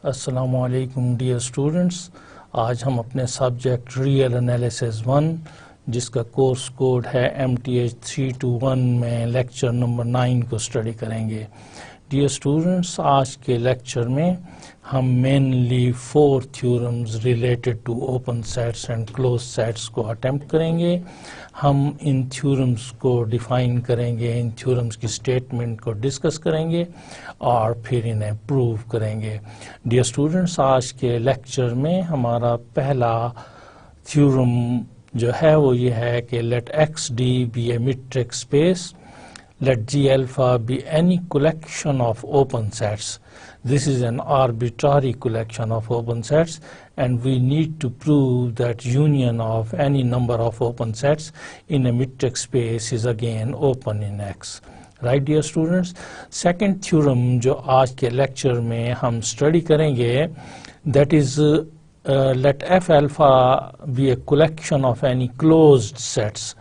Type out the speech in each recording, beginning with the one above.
अस्सलामुअलैकुम dear students. आज हम अपने सब्जेक्ट रियल एनालिसिस 1 जिसका कोर्स कोड है MTH 321 में लेक्चर नंबर 9 को स्टडी करेंगे। डियर स्टूडेंट्स, आज के लेक्चर में हम mainly 4 theorems related to open sets and close sets को अटेम्प्ट करेंगे। हम इन थ्योरम्स को डिफाइन करेंगे, इन थ्योरम्स की स्टेटमेंट को डिस्कस करेंगे और फिर इन्हें प्रूव करेंगे। डियर स्टूडेंट्स, आज के लेक्चर में हमारा पहला थ्योरम जो है वो ये है कि let X d be a metric space, let G alpha be any collection of open sets. This is an arbitrary collection of open sets, and we need to prove that union of any number of open sets in a metric space is again open in X. Right, dear students? Second theorem जो आज के lecture में हम study करेंगे, that is let F alpha be a collection of any closed sets.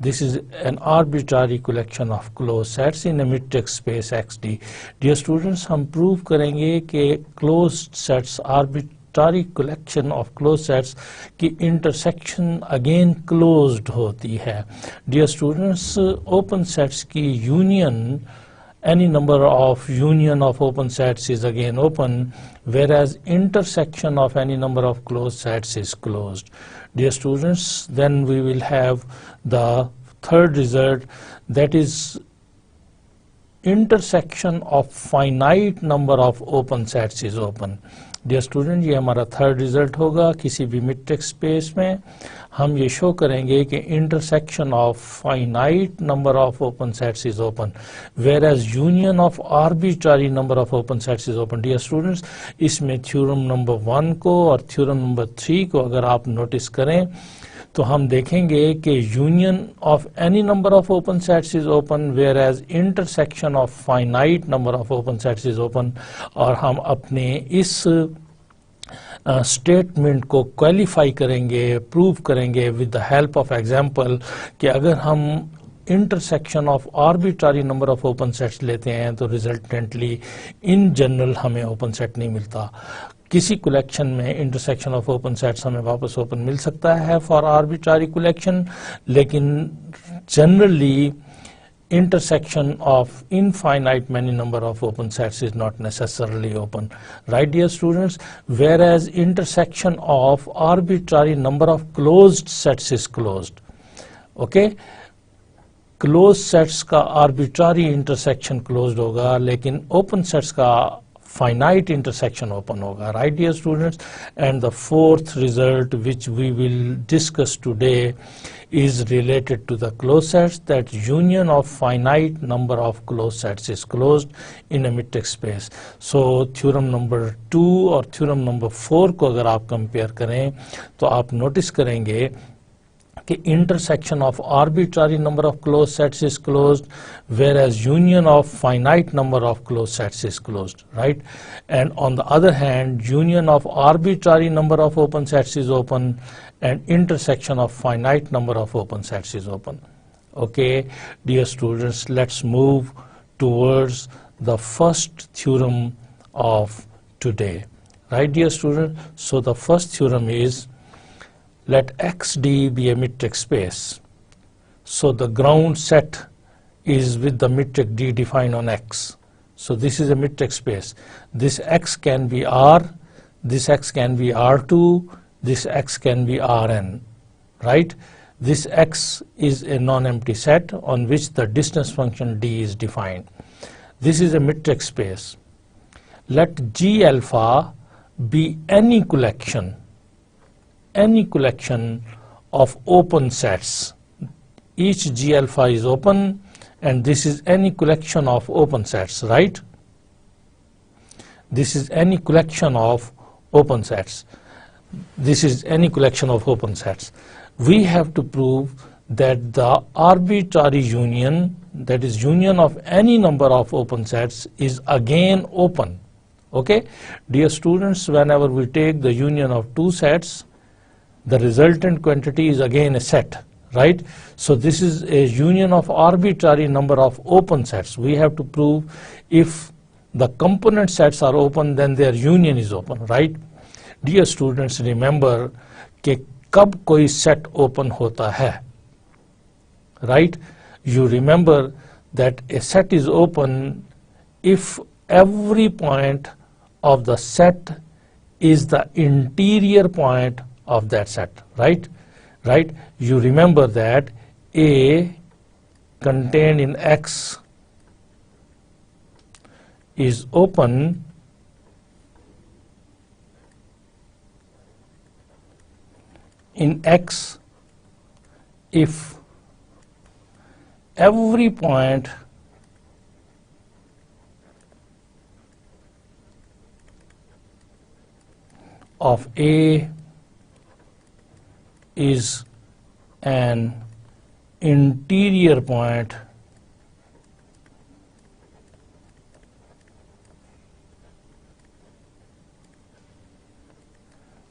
This is an arbitrary collection of closed sets in a metric space XD. Dear students, हम prove करेंगे कि closed sets, arbitrary collection of closed sets की intersection again closed होती है. Dear students, open sets की union, any number of union of open sets is again open, whereas intersection of any number of closed sets is closed. Dear students, then we will have the third result, that is intersection of finite number of open sets is open. Dear student, ये हमारा third result होगा। किसी भी metric space में हम ये show करेंगे कि intersection of finite number of open sets is open, where as union of arbitrary number of open sets is open. Dear students, इसमें थ्योरम नंबर 1 को और थ्योरम नंबर 3 को अगर आप नोटिस करें तो हम देखेंगे कि union of any number of open sets is open, where as intersection of finite number of open sets is open. और हम अपने इस स्टेटमेंट को क्वालिफाई करेंगे, प्रूव करेंगे with the help of example कि अगर हम intersection of arbitrary number of open sets लेते हैं तो रिजल्टेंटली इन जनरल हमें ओपन सेट नहीं मिलता। किसी कलेक्शन में इंटरसेक्शन ऑफ ओपन सेट्स हमें वापस ओपन मिल सकता है फॉर आर्बिट्ररी कलेक्शन, लेकिन generally intersection of infinite many number of open sets is not necessarily open. Right, dear students? Whereas intersection of arbitrary number of closed sets is closed. Okay? Closed sets का arbitrary intersection closed होगा, लेकिन open sets का finite intersection open होगा. Right, dear students? And the fourth result which we will discuss today is related to the closed sets, that union of finite number of closed sets is closed in a metric space. So theorem number 2 और theorem number 4 को अगर आप compare करें तो आप notice करेंगे कि intersection of arbitrary number of closed sets is closed, whereas union of finite number of closed sets is closed, right? And on the other hand, union of arbitrary number of open sets is open, and intersection of finite number of open sets is open. Okay, dear students, let's move towards the first theorem of today. Right, dear students? So the first theorem is, let XD be a metric space. So the ground set is with the metric D defined on X. So this is a metric space. This X can be R, this X can be R2, this X can be Rn, right? This X is a non-empty set on which the distance function D is defined. This is a metric space. Let G alpha be any collection of open sets. Each G alpha is open, and this is any collection of open sets, right? This is any collection of open sets. This is any collection of open sets. We have to prove that the arbitrary union, that is union of any number of open sets, is again open. Okay? Dear students, whenever we take the union of two sets, the resultant quantity is again a set, right? So this is a union of arbitrary number of open sets. We have to prove if the component sets are open, then their union is open, right? Dear students, remember कि कब कोई set open होता है, right? You remember that a set is open if every point of the set is the interior point of that set, right? Right? You remember that A contained in X is open in X if every point of A is an interior point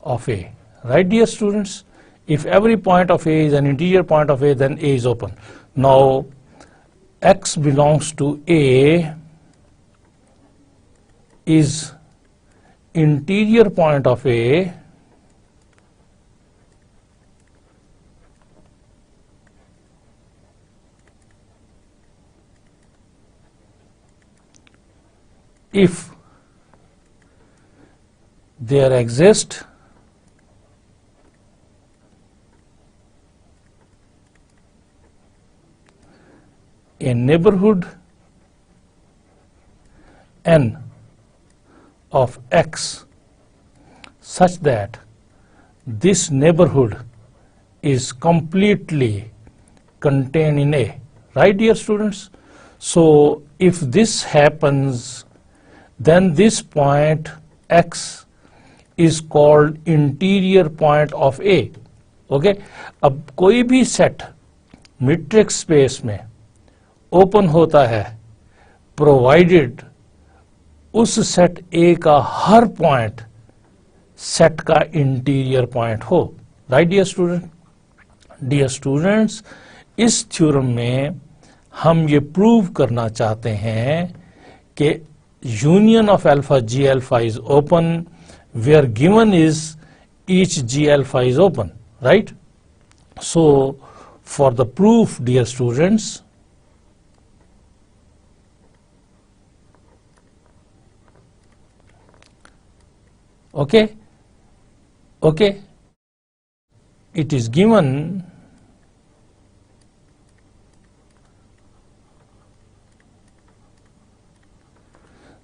of A, right, dear students? If every point of A is an interior point of A, then A is open. Now X belongs to A is interior point of A if there exists a neighborhood N of X such that this neighborhood is completely contained in A, right, dear students? So if this happens, then this point X is called interior point of A. Okay? अब कोई भी set matrix space में open होता है provided उस set A का हर point set का इंटीरियर पॉइंट हो, right dear student? Dear students, इस थ्योरम में हम ये प्रूव करना चाहते हैं कि union of alpha G alpha is open where given is each G alpha is open, right? So for the proof dear students, okay, it is given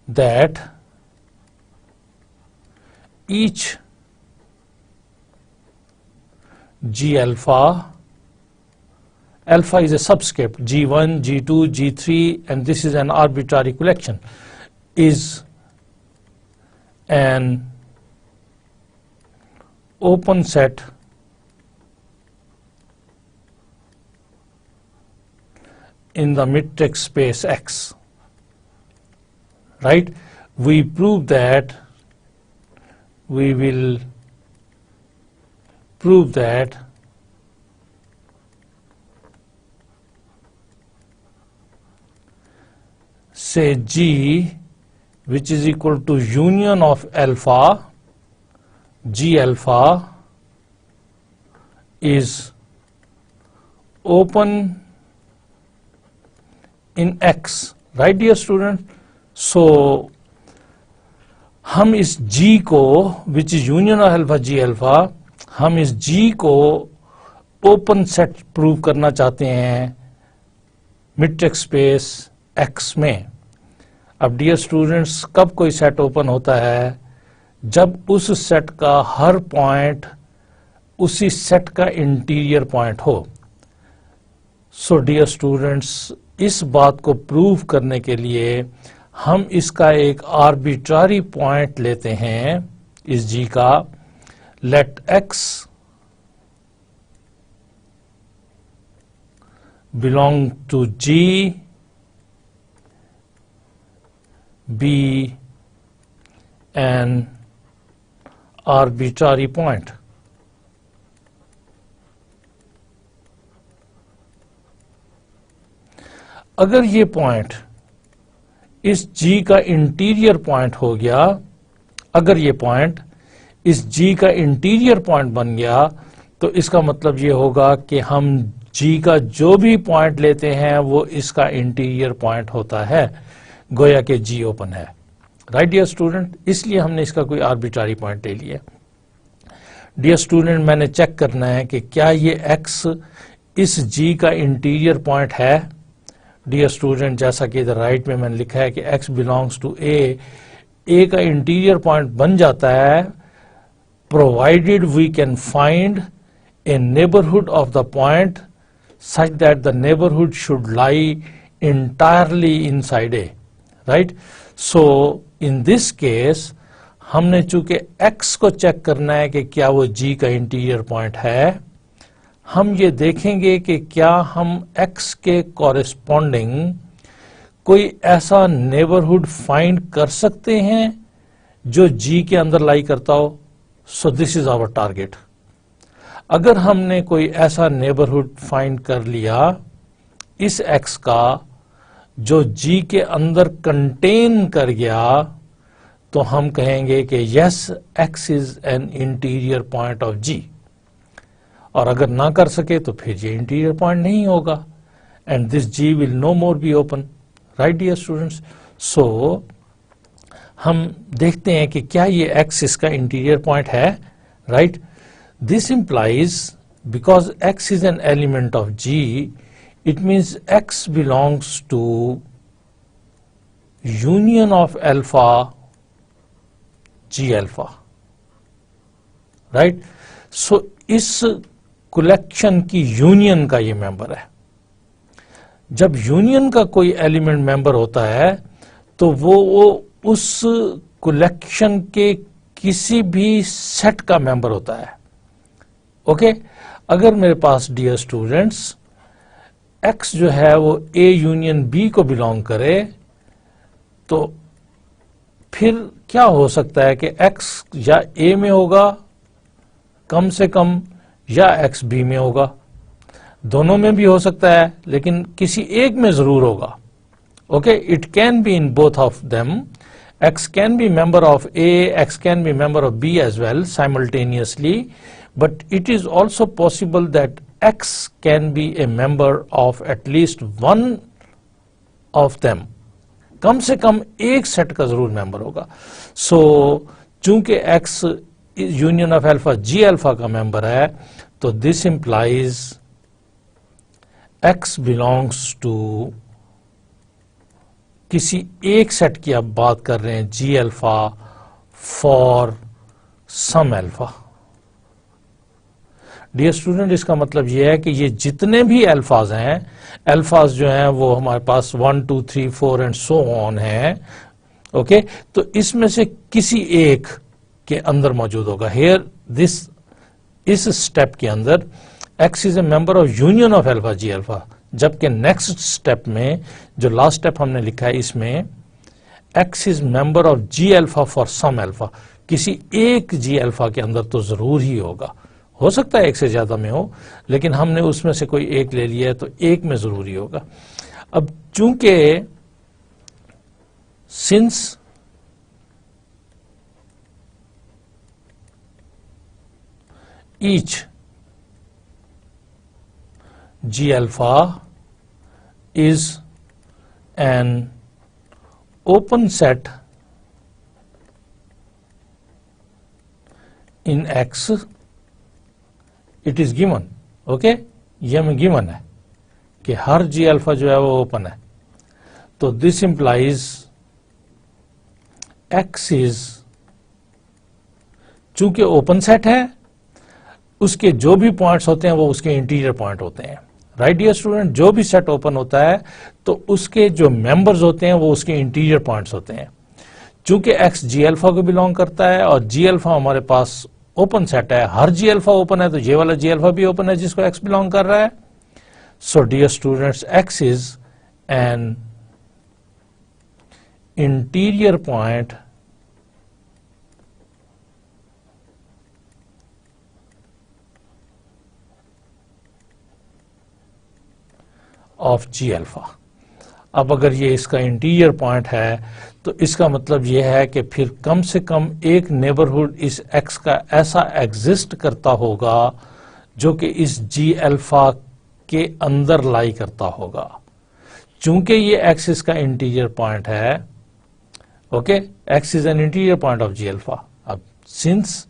that each G alpha is a subscript G1, G2, G3, and this is an arbitrary collection, is an open set in the matrix space X, right? We prove that, we will prove that say G, which is equal to union of alpha, G alpha is open in X, right dear student? So हम इस G को, which is union of alpha G alpha, हम इस G को open set prove करना चाहते हैं matrix space X में. अब डियर स्टूडेंट्स, कब कोई सेट ओपन होता है? जब उस सेट का हर पॉइंट उसी सेट का इंटीरियर पॉइंट हो. सो डियर स्टूडेंट्स, इस बात को प्रूव करने के लिए हम इसका एक आर्बिट्ररी पॉइंट लेते हैं इस G का. Let X belong to G be an arbitrary point. अगर ये पॉइंट इस G का इंटीरियर पॉइंट हो गया, अगर ये पॉइंट इस G का इंटीरियर पॉइंट बन गया तो इसका मतलब ये होगा कि हम G का जो भी पॉइंट लेते हैं वो इसका इंटीरियर पॉइंट होता है, गोया कि G ओपन है। राइट डियर स्टूडेंट, इसलिए हमने इसका कोई आर्बिट्रारी पॉइंट ले लिया। डियर स्टूडेंट, मैंने चेक करना है कि क्या ये X इस G का इंटीरियर पॉइंट है। डियर स्टूडेंट, जैसा कि इधर राइट में मैंने लिखा है कि X बिलोंग्स टू A का इंटीरियर पॉइंट बन जाता है provided we can find a neighborhood of the point such that the neighborhood should lie entirely inside A, right? So in this case हमने चूंकि X को चेक करना है कि क्या वो G का इंटीरियर पॉइंट है, हम ये देखेंगे कि क्या हम X के कॉरेस्पॉन्डिंग कोई ऐसा नेबरहुड फाइंड कर सकते हैं जो G के अंदर लाई करता हो। So this is our target. अगर हमने कोई ऐसा नेबरहुड फाइंड कर लिया इस X का जो G के अंदर कंटेन कर गया तो हम कहेंगे कि yes, X is an interior point of G। और अगर ना कर सके तो फिर ये इंटीरियर पॉइंट नहीं होगा and this G will no more be open. Right dear students, so हम देखते हैं कि क्या ये X इसका इंटीरियर पॉइंट है। Right, this implies because X is an element of G, it means X belongs to union of alpha G alpha, right? So इस collection की यूनियन का ये मेंबर है। जब यूनियन का कोई एलिमेंट मेंबर होता है तो वो उस कलेक्शन के किसी भी सेट का मेंबर होता है। ओके, अगर मेरे पास डियर स्टूडेंट्स X जो है वो A यूनियन B को बिलोंग करे तो फिर क्या हो सकता है कि X या A में होगा कम से कम, या X B में होगा। दोनों में भी हो सकता है लेकिन किसी एक में जरूर होगा। Okay, it can be in both of them. X can be member of A, X can be member of B as well simultaneously, but it is also possible that X can be a member of at least one of them. कम से कम एक set का जरूर member होगा। सो चूंकि X union of alpha G alpha का member है तो this implies X belongs to किसी एक सेट की आप बात कर रहे हैं G alpha for some alpha. Dear student, इसका मतलब यह है कि ये जितने भी अल्फाज हैं, अल्फाज जो हैं वो हमारे पास 1 2 3 4 एंड सो ऑन है। ओके, तो इसमें से किसी एक के अंदर मौजूद होगा। हेयर दिस, इस स्टेप के अंदर X is a member of union of alpha G alpha, जबकि नेक्स्ट स्टेप में जो लास्ट स्टेप हमने लिखा है इसमें X is member of G alpha for some alpha. किसी एक G अल्फा के अंदर तो जरूर ही होगा, हो सकता है एक से ज्यादा में हो, लेकिन हमने उसमें से कोई एक ले लिया है तो एक में जरूरी होगा। अब चूंकि since each G alpha is an open set in X, it is given. Okay, ये हमें गिवन है कि हर G अल्फा जो है वो ओपन है। तो दिस इंप्लाइज X इज, चूंकि ओपन सेट है, उसके जो भी पॉइंट्स होते हैं वो उसके इंटीरियर पॉइंट होते हैं। राइट डियर स्टूडेंट, जो भी सेट ओपन होता है तो उसके जो मेंबर्स होते हैं वो उसके इंटीरियर पॉइंट्स होते हैं। चूंकि X G अल्फा को बिलोंग करता है और G अल्फा हमारे पास ओपन सेट है, हर G अल्फा ओपन है तो ये वाला G अल्फा भी ओपन है जिसको X बिलोंग कर रहा है। So dear students, X is an interior point of G alpha. अब अगर ये इसका इंटीरियर पॉइंट है तो इसका मतलब ये है कि फिर कम से कम एक नेबरहुड इस x का ऐसा एग्जिस्ट करता होगा जो कि इस g अल्फा के अंदर लाई करता होगा। चूंकि ये x इसका इंटीरियर पॉइंट है, okay, x is an interior point of g alpha. अब since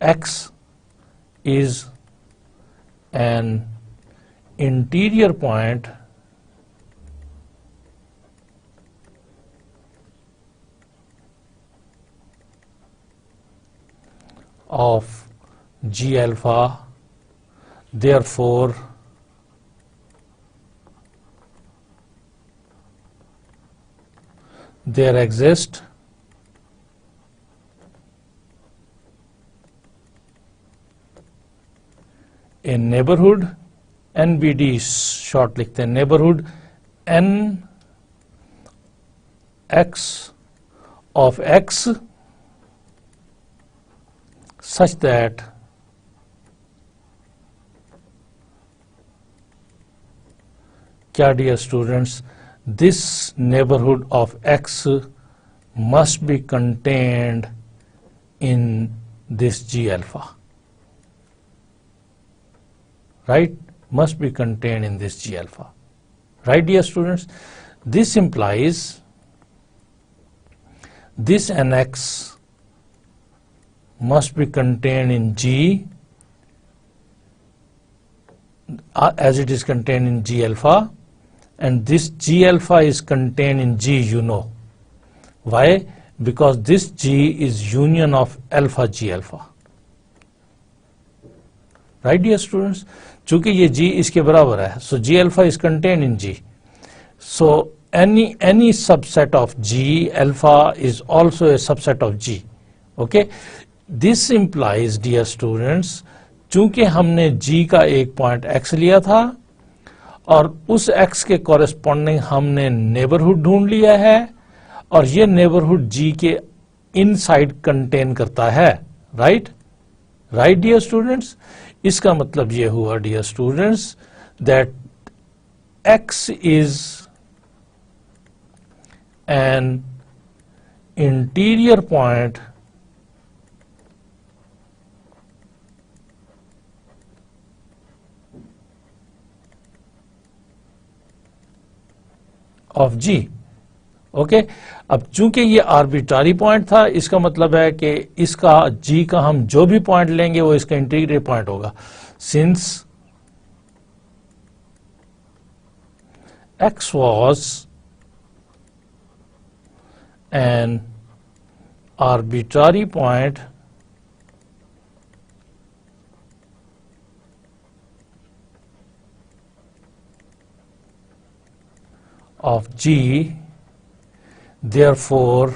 x is an interior point of G alpha, therefore there exists a neighborhood, NBD short लिखते हैं, neighborhood n x of x such that क्या dear students, this neighborhood of x must be contained in this G alpha, right? Must be contained in this G alpha, right dear students? This implies this nx must be contained in G as it is contained in G alpha, and this G alpha is contained in G, you know. Why? Because this G is union of alpha G alpha, right dear students? चूंकि ये G इसके बराबर है, so G alpha is contained in G. So any subset of G alpha is also a subset of G. Okay? This implies, dear students, चूंकि हमने G का एक point x लिया था और उस x के कॉरेस्पॉन्डिंग हमने नेबरहुड ढूंढ लिया है और ये नेबरहुड G के इनसाइड कंटेन करता है, राइट? Right dear students? इसका मतलब ये हुआ dear students that x is an interior point of G। Okay, अब चूंकि ये आर्बिट्रारी पॉइंट था, इसका मतलब है कि इसका G का हम जो भी पॉइंट लेंगे वो इसका इंटीरियर पॉइंट होगा। Since x was an arbitrary point of G, therefore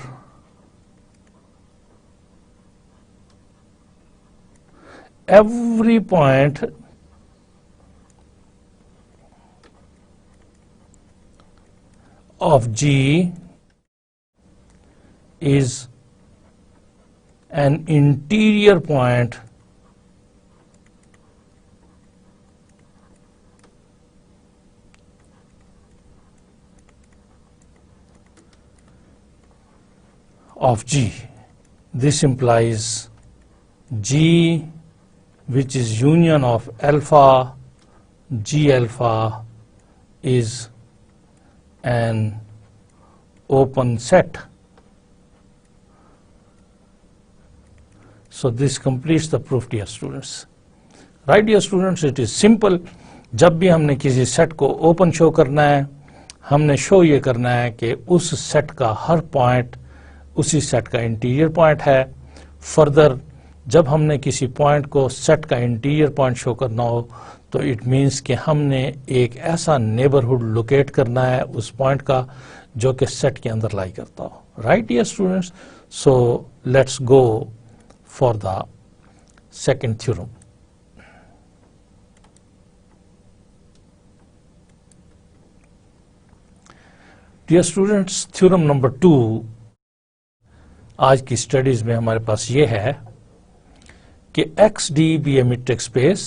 every point of G is an interior point of G. This implies G, which is union of alpha G alpha, is an open set. So this completes the proof, dear students. Right, dear students, it is simple. जब भी हमने किसी set को open show करना है, हमने show ये करना है कि उस सेट का हर पॉइंट उसी सेट का इंटीरियर पॉइंट है। फर्दर जब हमने किसी पॉइंट को सेट का इंटीरियर पॉइंट शो करना हो तो इट मीन्स कि हमने एक ऐसा नेबरहुड लोकेट करना है उस पॉइंट का जो कि सेट के अंदर लाई करता हो। Right dear students, so let's go for the second theorem. Dear students, theorem number 2 आज की स्टडीज में हमारे पास ये है कि XD be a metric space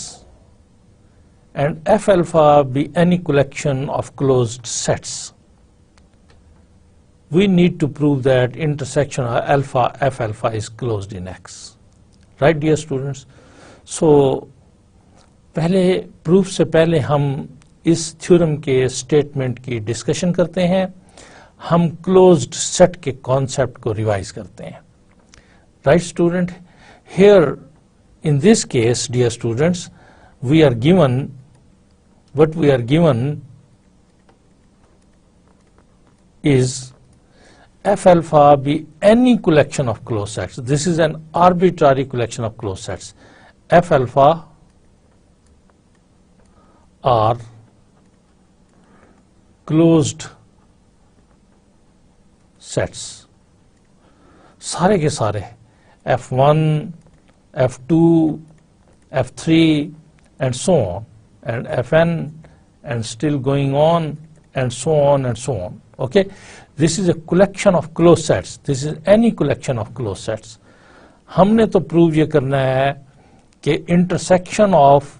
and F alpha be any collection of closed sets, we need to prove that intersection of alpha F alpha is closed in X. Right, dear students? So पहले proof से पहले हम इस theorem के statement की discussion करते हैं, हम क्लोज्ड सेट के कॉन्सेप्ट को रिवाइज करते हैं. Right student, here in this case, dear students, we are given what we are given is F alpha be any collection of closed sets. This is an arbitrary collection of closed sets. F alpha are closed sets. सारे के सारे F1, F2, F3 and so on, and Fn and still going on and so on and so on. Okay, this is a collection of closed sets. This is any collection of closed sets. हमने तो prove ये करना है कि intersection of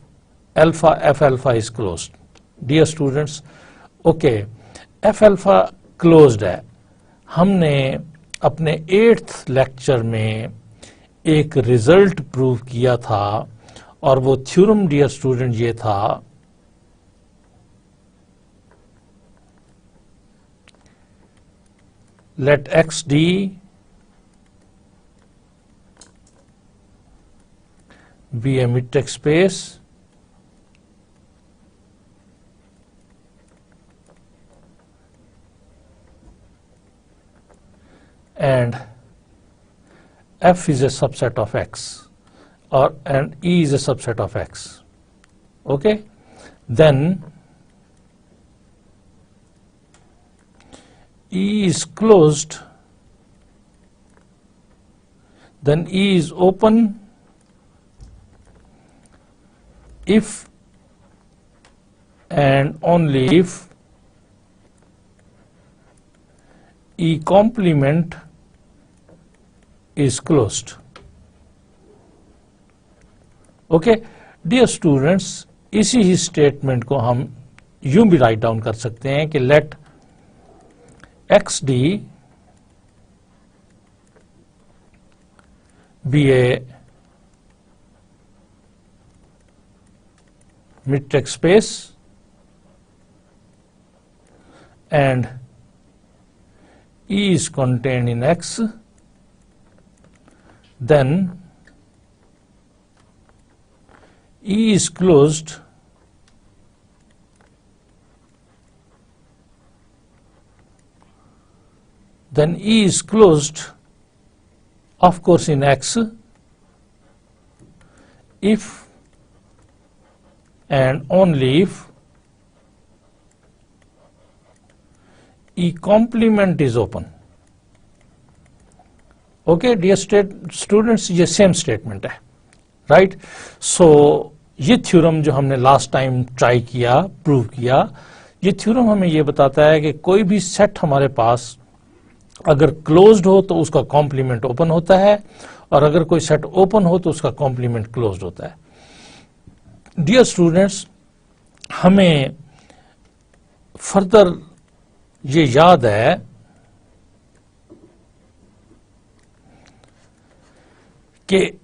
alpha F alpha is closed. Dear students, okay, F alpha closed है. हमने अपने 8th lecture में एक रिजल्ट प्रूव किया था और वो थ्योरम डियर स्टूडेंट ये था let XD be a mid-text space and F is a subset of X, and E is a subset of X. Okay, then E is closed, then E is open if and only if E complement is closed. Okay, dear students, इसी ही statement को हम यूं भी write down कर सकते हैं कि let XD be a mid-text space and E is contained in X, then E is closed of course in X if and only if E complement is open. Okay, dear students, ये same statement है. Right, सो ये theorem जो हमने last time try किया, prove किया, ये theorem हमें ये बताता है कि कोई भी सेट हमारे पास अगर क्लोज्ड हो तो उसका कॉम्प्लीमेंट ओपन होता है और अगर कोई सेट ओपन हो तो उसका कॉम्प्लीमेंट क्लोज्ड होता है. डियर स्टूडेंट्स, हमें फर्दर ये याद है कि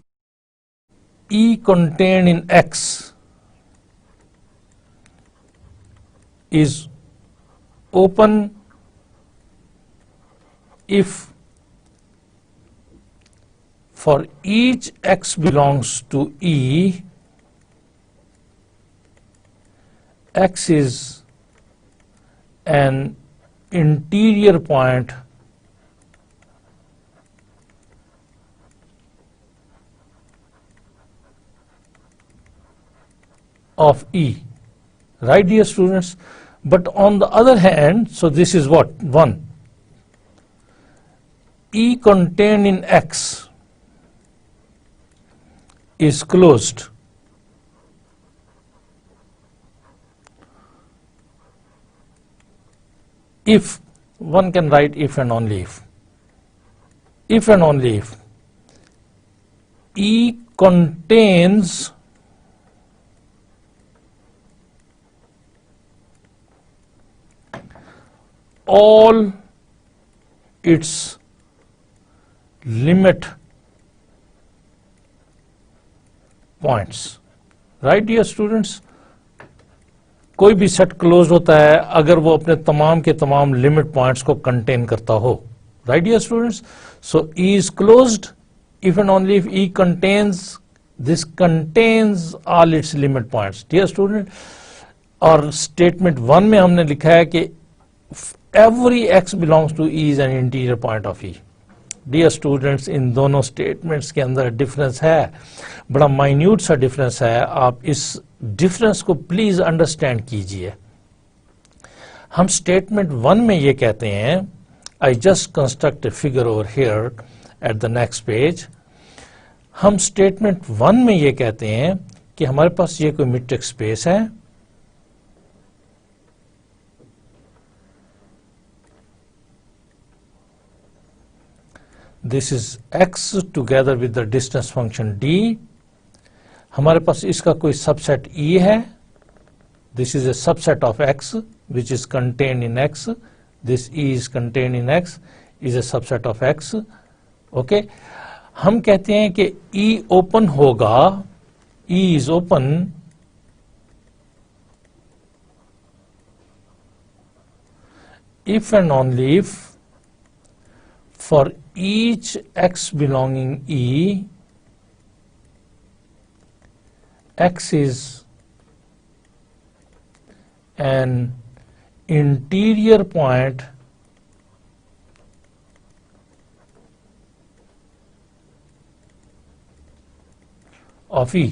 E contained in X is open if for each X belongs to E, X is an interior point of E. Right, dear students? But on the other hand, so this is what? 1. E contained in X is closed if, one can write if and only if and only if E contains all its limit points. Right dear students? कोई भी set close होता है अगर वो अपने तमाम के तमाम लिमिट पॉइंट्स को कंटेन करता हो. Right dear students? So E is closed if and only if E contains all its limit points. Dear student, और स्टेटमेंट 1 में हमने लिखा है कि every x belongs to E is an interior point of E. Dear students, इन दोनों statements के अंदर डिफरेंस है, बड़ा माइन्यूट सा डिफरेंस है. आप इस डिफरेंस को प्लीज अंडरस्टैंड कीजिए. हम स्टेटमेंट 1 में ये कहते हैं, I just construct a figure over here at the next page. हम स्टेटमेंट 1 में ये कहते हैं कि हमारे पास ये कोई मीट्रिक स्पेस है, this is x together with the distance function d. हमारे पास इसका कोई सबसेट E है, this is A subset of x which is contained in x. This E is contained in x is A subset of x. Okay, हम कहते हैं कि E open होगा, E is open if and only if for each x belonging E, x is an interior point of E.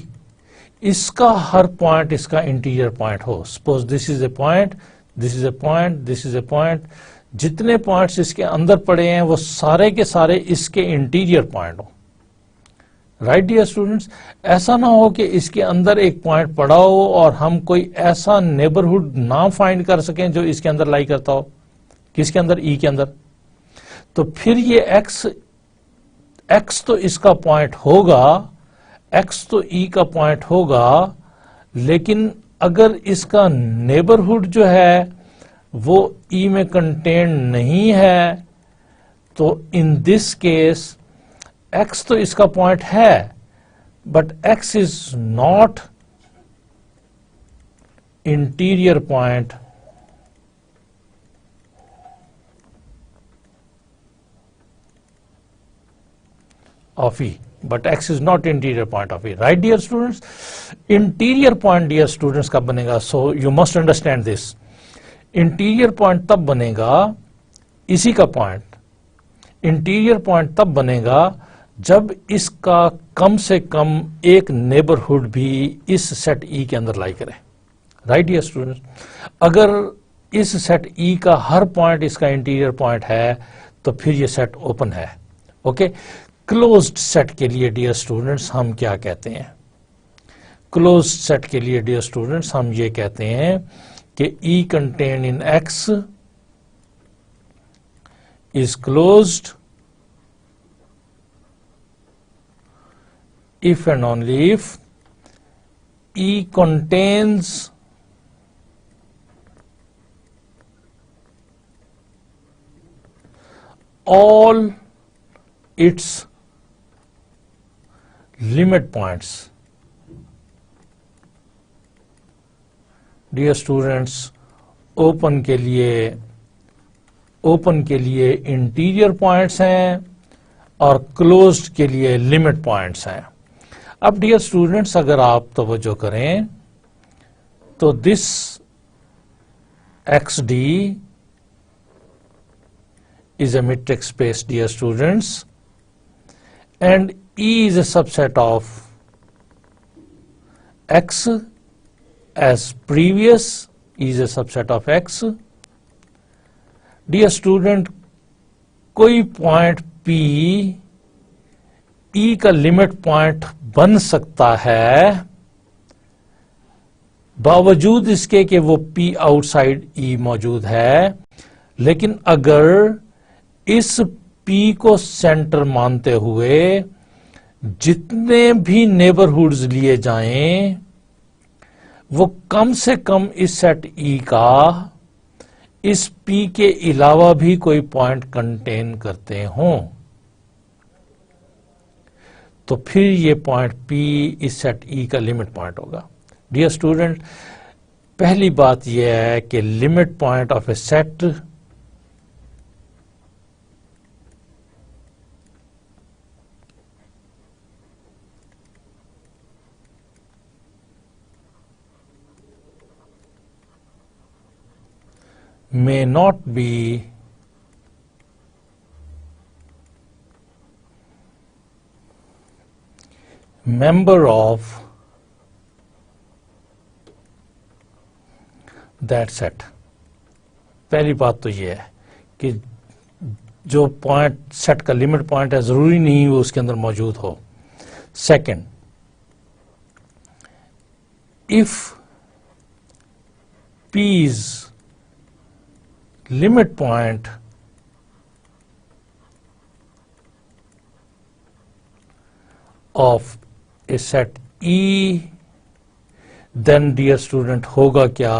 इसका हर point इसका interior point हो. Suppose this is a point, this is a point, this is a point. जितने points इसके अंदर पड़े हैं वो सारे के सारे इसके इंटीरियर पॉइंट हो. Right dear students? ऐसा ना हो कि इसके अंदर एक पॉइंट पड़ा हो और हम कोई ऐसा नेबरहुड ना फाइंड कर सकें जो इसके अंदर लाई करता हो. किसके अंदर? ई के अंदर. तो फिर ये एक्स तो इसका पॉइंट होगा, एक्स तो ई का पॉइंट होगा, लेकिन अगर इसका नेबरहुड जो है वो ई में कंटेन नहीं है, तो इन दिस केस एक्स तो इसका पॉइंट है, but x is not interior point of E. But X is not interior point of E. Right dear students? Interior point dear students कब बनेगा? So you must understand this. Interior point तब बनेगा, इसी का point interior point तब बनेगा जब इसका कम से कम एक नेबरहुड भी इस सेट ई के अंदर लाई करे. Right dear students? अगर इस सेट ई का हर पॉइंट इसका इंटीरियर पॉइंट है तो फिर ये सेट ओपन है. ओके, क्लोज्ड सेट के लिए डियर स्टूडेंट्स हम क्या कहते हैं? क्लोज्ड सेट के लिए डियर स्टूडेंट्स हम ये कहते हैं कि E contained in X is closed if and only if E contains all its limit points. Dear students, open के लिए इंटीरियर पॉइंट्स हैं और क्लोज्ड के लिए लिमिट पॉइंट्स हैं. अब डियर स्टूडेंट्स, अगर आप तवज्जो करें तो this x D is a metric space dear students, and E is a subset of X as previous. E is a subset of X. Dear student, कोई पॉइंट P E का limit point बन सकता है बावजूद इसके कि वो P outside E मौजूद है, लेकिन अगर इस P को सेंटर मानते हुए जितने भी नेबरहुड्स लिए जाएं वो कम से कम इस सेट E का इस P के अलावा भी कोई पॉइंट कंटेन करते हों, तो फिर ये पॉइंट P इस सेट E का लिमिट पॉइंट होगा। डियर स्टूडेंट, पहली बात यह है कि limit point of A set may not be member of that set। पहली बात तो ये है कि जो पॉइंट सेट का लिमिट पॉइंट है जरूरी नहीं वो उसके अंदर मौजूद हो। Second, if P's limit point of a set E, then dear student होगा क्या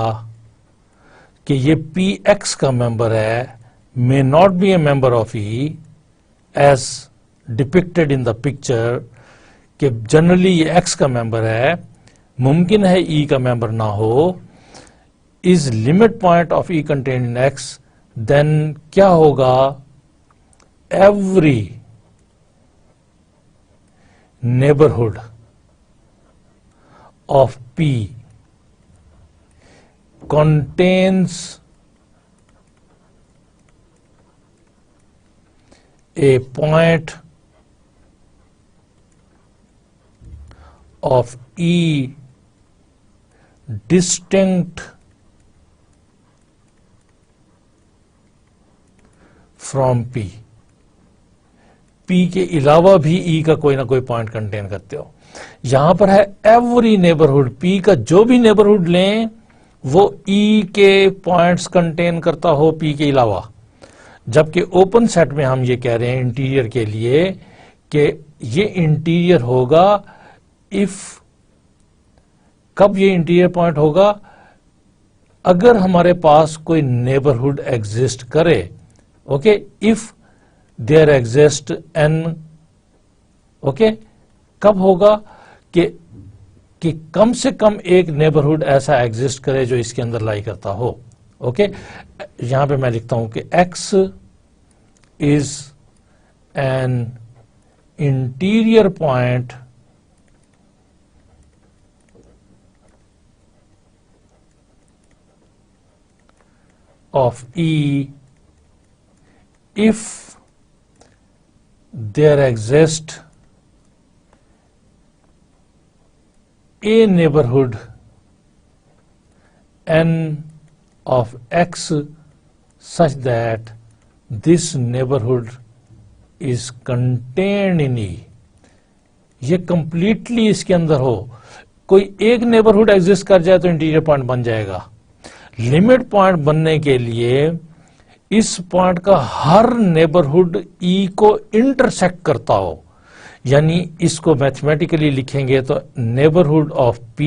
कि ये Px का मेंबर है, may not be a member of E as depicted in the picture, कि जनरली ये X का मेंबर है, मुमकिन है E का मेंबर ना हो, is limit point of E contained in X, then क्या होगा, every neighborhood of P contains a point of E distinct from P। P के अलावा भी E का कोई ना कोई पॉइंट कंटेन करते हो। यहां पर है एवरी नेबरहुड, P का जो भी नेबरहुड लें वो E के पॉइंट्स कंटेन करता हो P के अलावा। जबकि ओपन सेट में हम ये कह रहे हैं इंटीरियर के लिए कि ये इंटीरियर होगा इफ, कब ये इंटीरियर पॉइंट होगा, अगर हमारे पास कोई नेबरहुड एग्जिस्ट करे। Okay, if there exist an, okay, कब होगा कि कम से कम एक नेबरहुड ऐसा एग्जिस्ट करे जो इसके अंदर लाई करता हो। ओके, यहां पे मैं लिखता हूं कि X is an interior point of E if there exists a neighborhood n of X such that this neighborhood is contained in E। ये कंप्लीटली इसके अंदर हो, कोई एक नेबरहुड एग्जिस्ट कर जाए तो इंटीरियर पॉइंट बन जाएगा। लिमिट पॉइंट बनने के लिए इस पॉइंट का हर नेबरहुड E को इंटरसेक्ट करता हो, यानी इसको मैथमेटिकली लिखेंगे तो नेबरहुड ऑफ P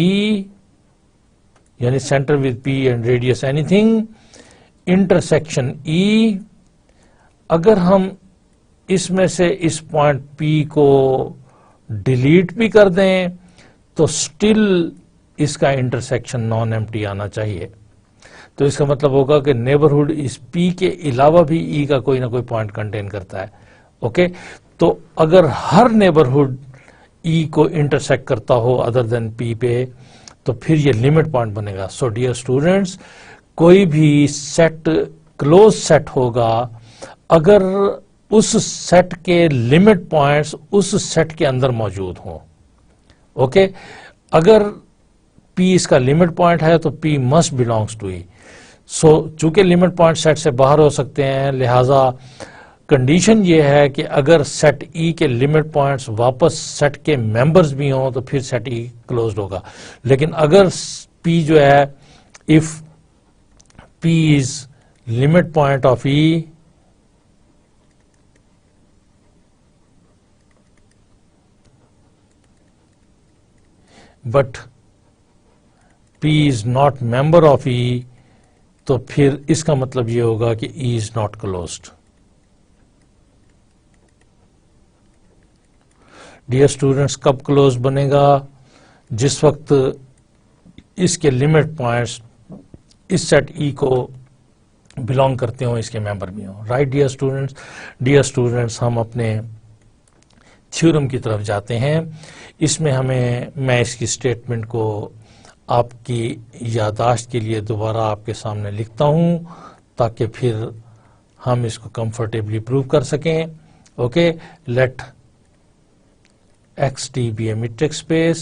यानी centre with P and radius anything intersection E। अगर हम इसमें से इस पॉइंट P को डिलीट भी कर दें तो स्टिल इसका इंटरसेक्शन नॉन एम्प्टी आना चाहिए। तो इसका मतलब होगा कि नेबरहुड इस P के अलावा भी E का कोई ना कोई पॉइंट कंटेन करता है। ओके, तो अगर हर नेबरहुड E को इंटरसेक्ट करता हो अदर देन P पे, तो फिर ये लिमिट पॉइंट बनेगा। सो डियर स्टूडेंट्स, कोई भी सेट क्लोज सेट होगा अगर उस सेट के लिमिट पॉइंट्स उस सेट के अंदर मौजूद हों। ओके, अगर P इसका लिमिट पॉइंट है तो P must belongs to E। So चूंकि लिमिट पॉइंट सेट से बाहर हो सकते हैं, लिहाजा कंडीशन ये है कि अगर सेट E के लिमिट पॉइंट्स वापस सेट के मेंबर्स भी हों तो फिर सेट E क्लोज्ड होगा। लेकिन अगर P जो है, if P is limit point of E but P is not member of E, तो फिर इसका मतलब ये होगा कि E is not closed. Dear students, कब क्लोज बनेगा? जिस वक्त इसके लिमिट पॉइंट्स इस सेट E को बिलोंग करते हो, इसके मेंबर भी हो। Right dear students? Dear students, हम अपने थ्योरम की तरफ जाते हैं। इसमें मैं इसकी स्टेटमेंट को आपकी यादाश्त के लिए दोबारा आपके सामने लिखता हूं ताकि फिर हम इसको कंफर्टेबली प्रूव कर सकें। Okay, let XT be a metric space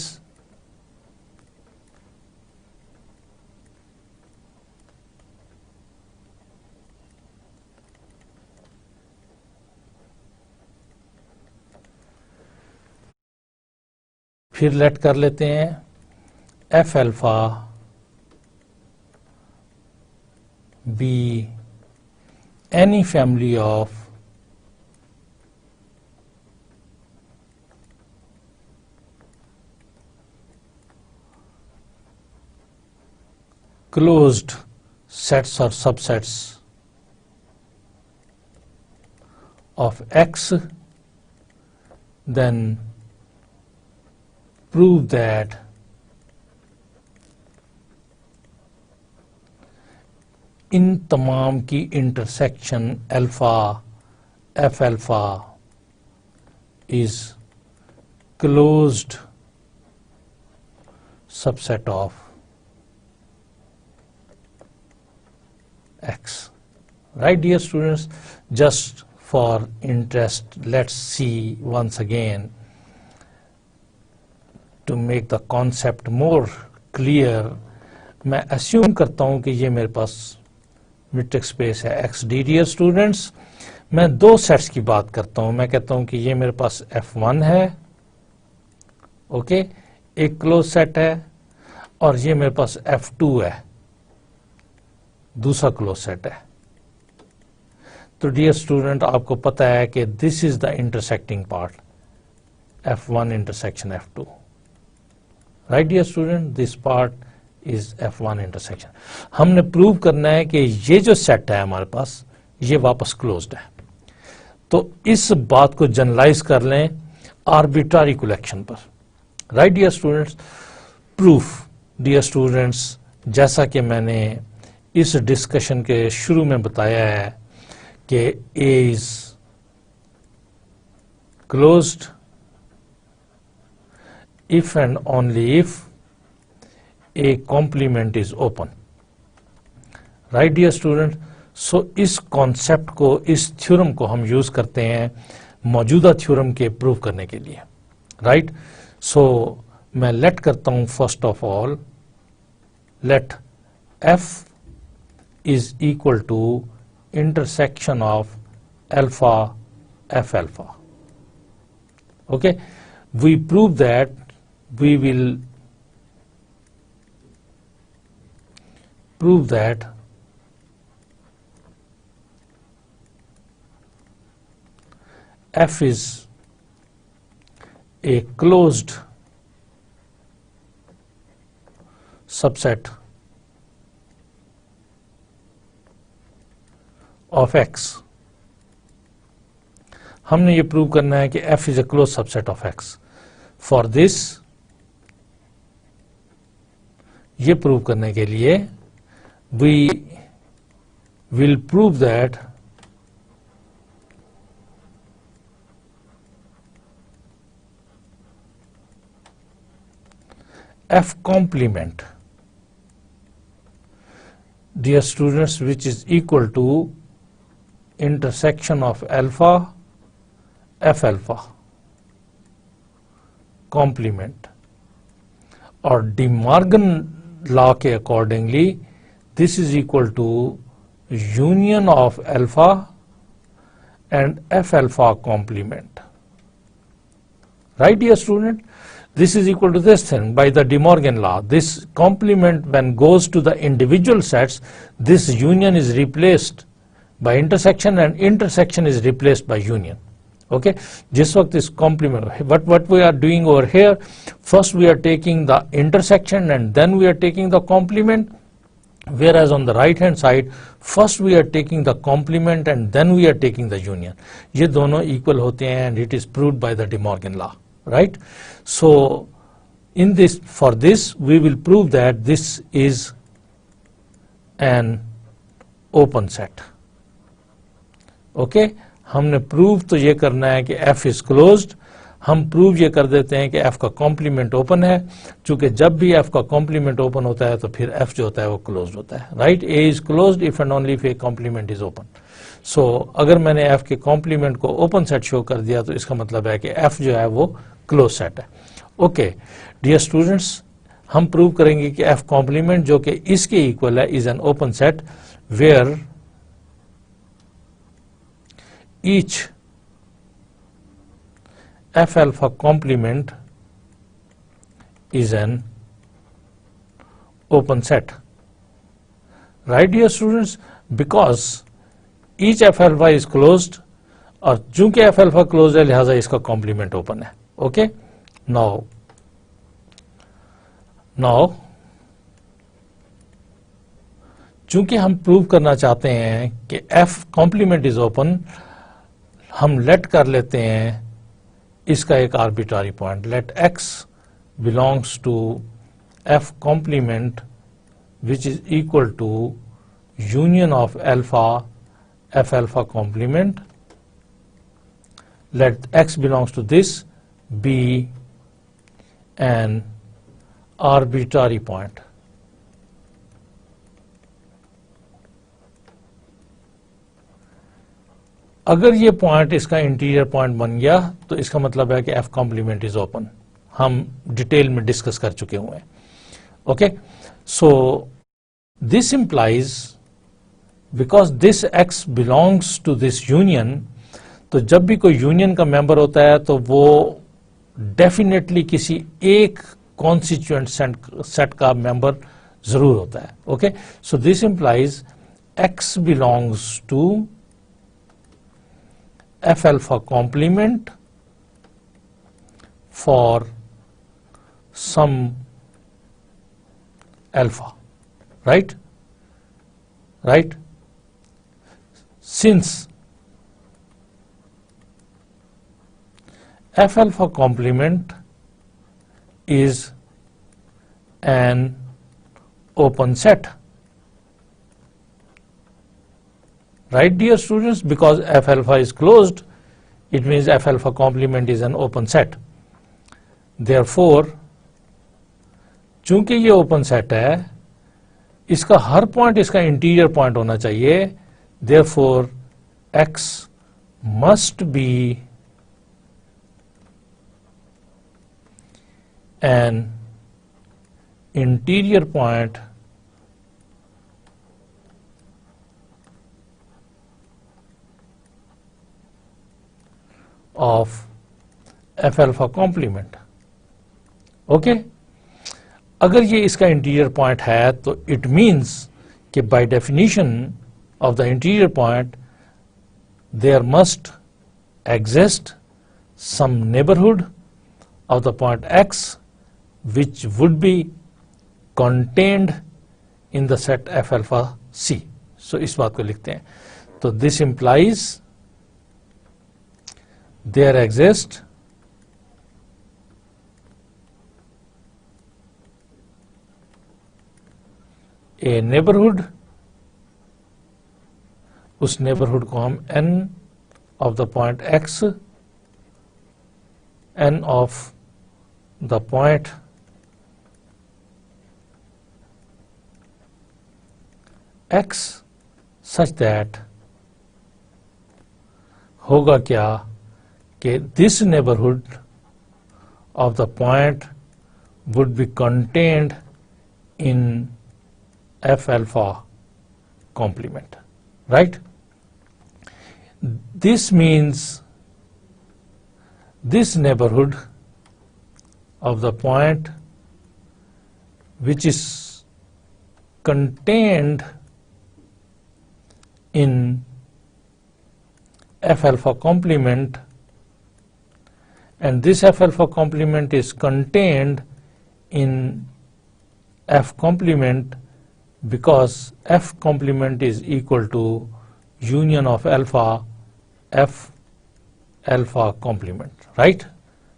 फिर लेट कर लेते हैं F alpha be any family of closed sets or subsets of X, then prove that इन तमाम की intersection alpha F alpha is closed subset of X. Right dear students, just for interest, let's see once again to make the concept more clear. मैं assume करता हूं कि ये मेरे पास metric space है XD. Dear students, मैं दो sets की बात करता हूं। मैं कहता हूं कि ये मेरे पास F1 है, ओके, एक क्लोज सेट है, और ये मेरे पास F2 है, दूसरा क्लोज सेट है। तो डियर स्टूडेंट, आपको पता है कि this is the intersecting part, F1 intersection F2। Right dear student, this part is F1 intersection. हमने प्रूव करना है कि ये जो सेट है हमारे पास, ये वापस क्लोज्ड है। तो इस बात को जनरलाइज कर लें आर्बिट्रारी कलेक्शन पर। Right dear students, proof dear students, जैसा कि मैंने इस डिस्कशन के शुरू में बताया है कि A is closed if and only if a complement is open. Right dear student? So इस कॉन्सेप्ट को, इस थ्योरम को हम यूज करते हैं मौजूदा थ्योरम के प्रूव करने के लिए। राइट, सो मैं लेट करता हूं first of all, let F is equal to intersection of alpha F alpha. Okay, we prove that we will prove that F is a closed subset of X. हमने ये prove करना है कि F is a closed subset of X. For this, ये prove करने के लिए we will prove that F complement, dear students, which is equal to intersection of alpha F alpha complement, और De Morgan law के accordingly this is equal to union of alpha and F alpha complement. Right dear student, this is equal to this thing by the De Morgan law. This complement when goes to the individual sets, this union is replaced by intersection and intersection is replaced by union. Okay, जिस वक्त इस complement, what we are doing over here, first we are taking the intersection and then we are taking the complement. whereas on the right hand side first we are taking the complement and then we are taking the union. ये दोनों equal होते हैं and it is proved by the De Morgan law, right? So in this, for this we will prove that this is an open set. Okay, हमने prove तो ये करना है कि f is closed. हम प्रूव ये कर देते हैं कि f का कॉम्प्लीमेंट ओपन है, चूंकि जब भी f का कॉम्प्लीमेंट ओपन होता है तो फिर f जो होता है वो क्लोज्ड होता है, right? a is closed if and only if A complement is open. So अगर मैंने f के कॉम्प्लीमेंट को ओपन सेट शो कर दिया तो इसका मतलब है कि f जो है वो क्लोज सेट है. ओके डियर स्टूडेंट्स, हम प्रूव करेंगे कि f कॉम्प्लीमेंट जो कि इसके इक्वल है is an open set where each f alpha complement is an open set, right dear students? Because each f alpha is closed और चूंकि f alpha closed है लिहाजा इसका complement open है. Okay, now चूंकि हम प्रूव करना चाहते हैं कि f complement is open, हम लेट कर लेते हैं इसका एक arbitrary point. Let x belongs to f complement which is equal to union of alpha f alpha complement. Let x belongs to this be an arbitrary point. अगर ये point इसका interior point बन गया तो इसका मतलब है कि f कॉम्प्लीमेंट इज ओपन. हम डिटेल में डिस्कस कर चुके हुए हैं. Okay, so this implies because this x belongs to this union, तो जब भी कोई यूनियन का मेंबर होता है तो वो डेफिनेटली किसी एक कॉन्स्टिट्यूएंट सेट का मेंबर जरूर होता है. Okay, so this implies x belongs to f alpha complement for some alpha, right? Since f alpha complement is an open set, right dear students? Because f alpha is closed, it means f alpha complement is an open set. Therefore चूंकि ये open set है, इसका हर point इसका interior point होना चाहिए. Therefore x must be an interior point of f alpha complement. Okay, अगर ये इसका इंटीरियर पॉइंट है तो इट मीन्स कि by definition of the interior point there must exist some neighbourhood of the point x which would be contained in the set f alpha c. So इस बात को लिखते हैं. तो this implies there exists a neighborhood, उस neighborhood को हम n of the point x, n of the point x such that होगा क्या कि this neighborhood of the point would be contained in f alpha complement, right? This means this neighborhood of the point which is contained in f alpha complement, and this f alpha complement is contained in f complement because F complement is equal to union of alpha F alpha complement, right?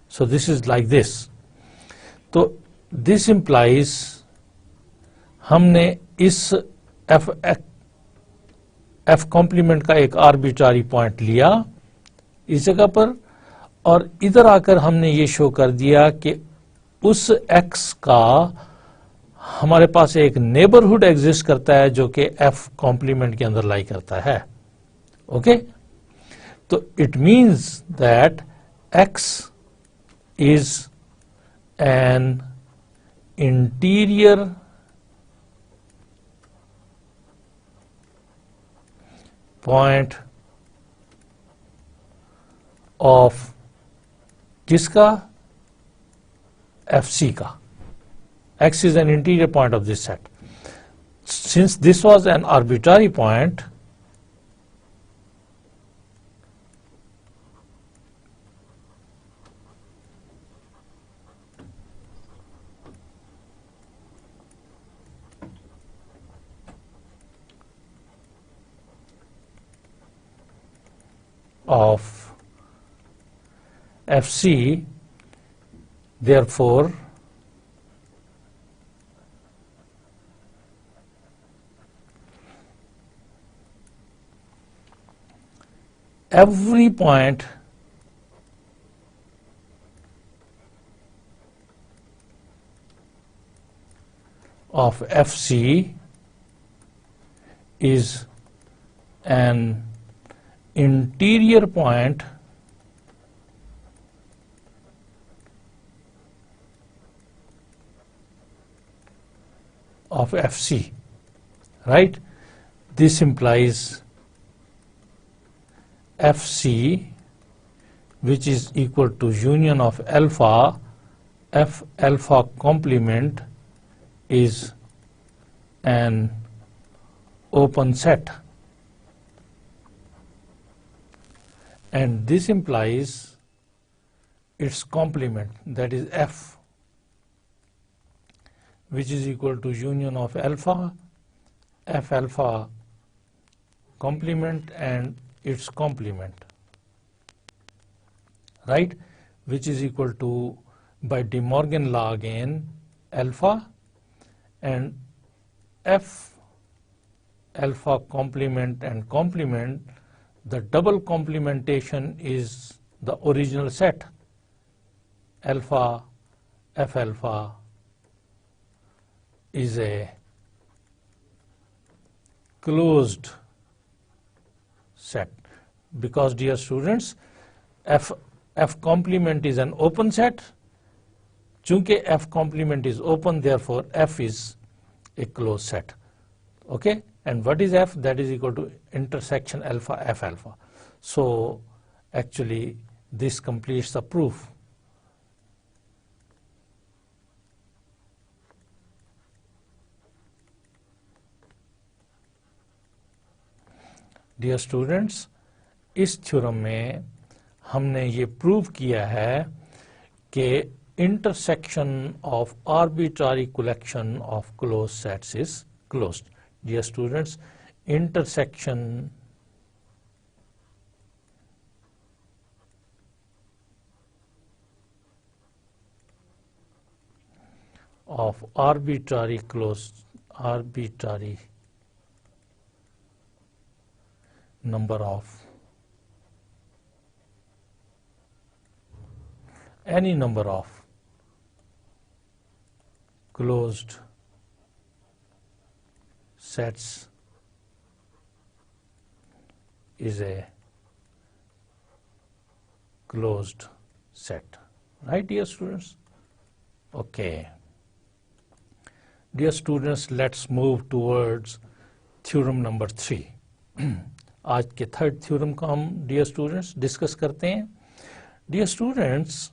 So this is like this. तो this implies हमने इस F complement का एक arbitrary point लिया इस जगह पर, और इधर आकर हमने ये शो कर दिया कि उस x का हमारे पास एक नेबरहुड एग्जिस्ट करता है जो कि F कॉम्प्लीमेंट के अंदर लाई करता है. ओके, तो it means that x is an interior point of किसका? FC का. X is an interior point of this set. Since this was an arbitrary point, of FC, therefore every point of FC is an interior point of FC, right? This implies FC, which is equal to union of alpha F alpha complement, is an open set. And this implies its complement, that is F, which is equal to union of alpha F alpha complement and its complement, right, which is equal to, by De Morgan law again, alpha and F alpha complement and complement. The double complementation is the original set, alpha F alpha is a closed set, because, dear students, F complement is an open set. Chunke F complement is open, therefore F is a closed set. Okay, and what is F? That is equal to intersection alpha F alpha. So actually this completes the proof. Dear students, इस theorem में हमने ये prove किया है कि intersection of arbitrary collection of close sets is closed. Dear students, intersection of arbitrary number of any number of closed sets is a closed set, right, dear students? Okay, dear students, let's move towards theorem number 3. आज के third theorem को हम dear students discuss करते हैं. Dear students,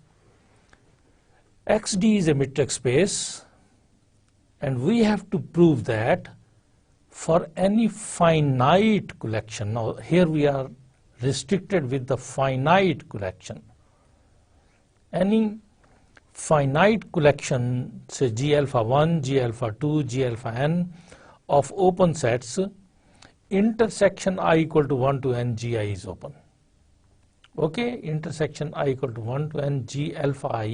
XD is a metric space and we have to prove that for any finite collection. Now here we are restricted with the finite collection. Any finite collection, say G alpha 1, G alpha 2, G alpha n of open sets, intersection I equal to 1 to n gi is open. Okay, intersection I equal to 1 to n g alpha I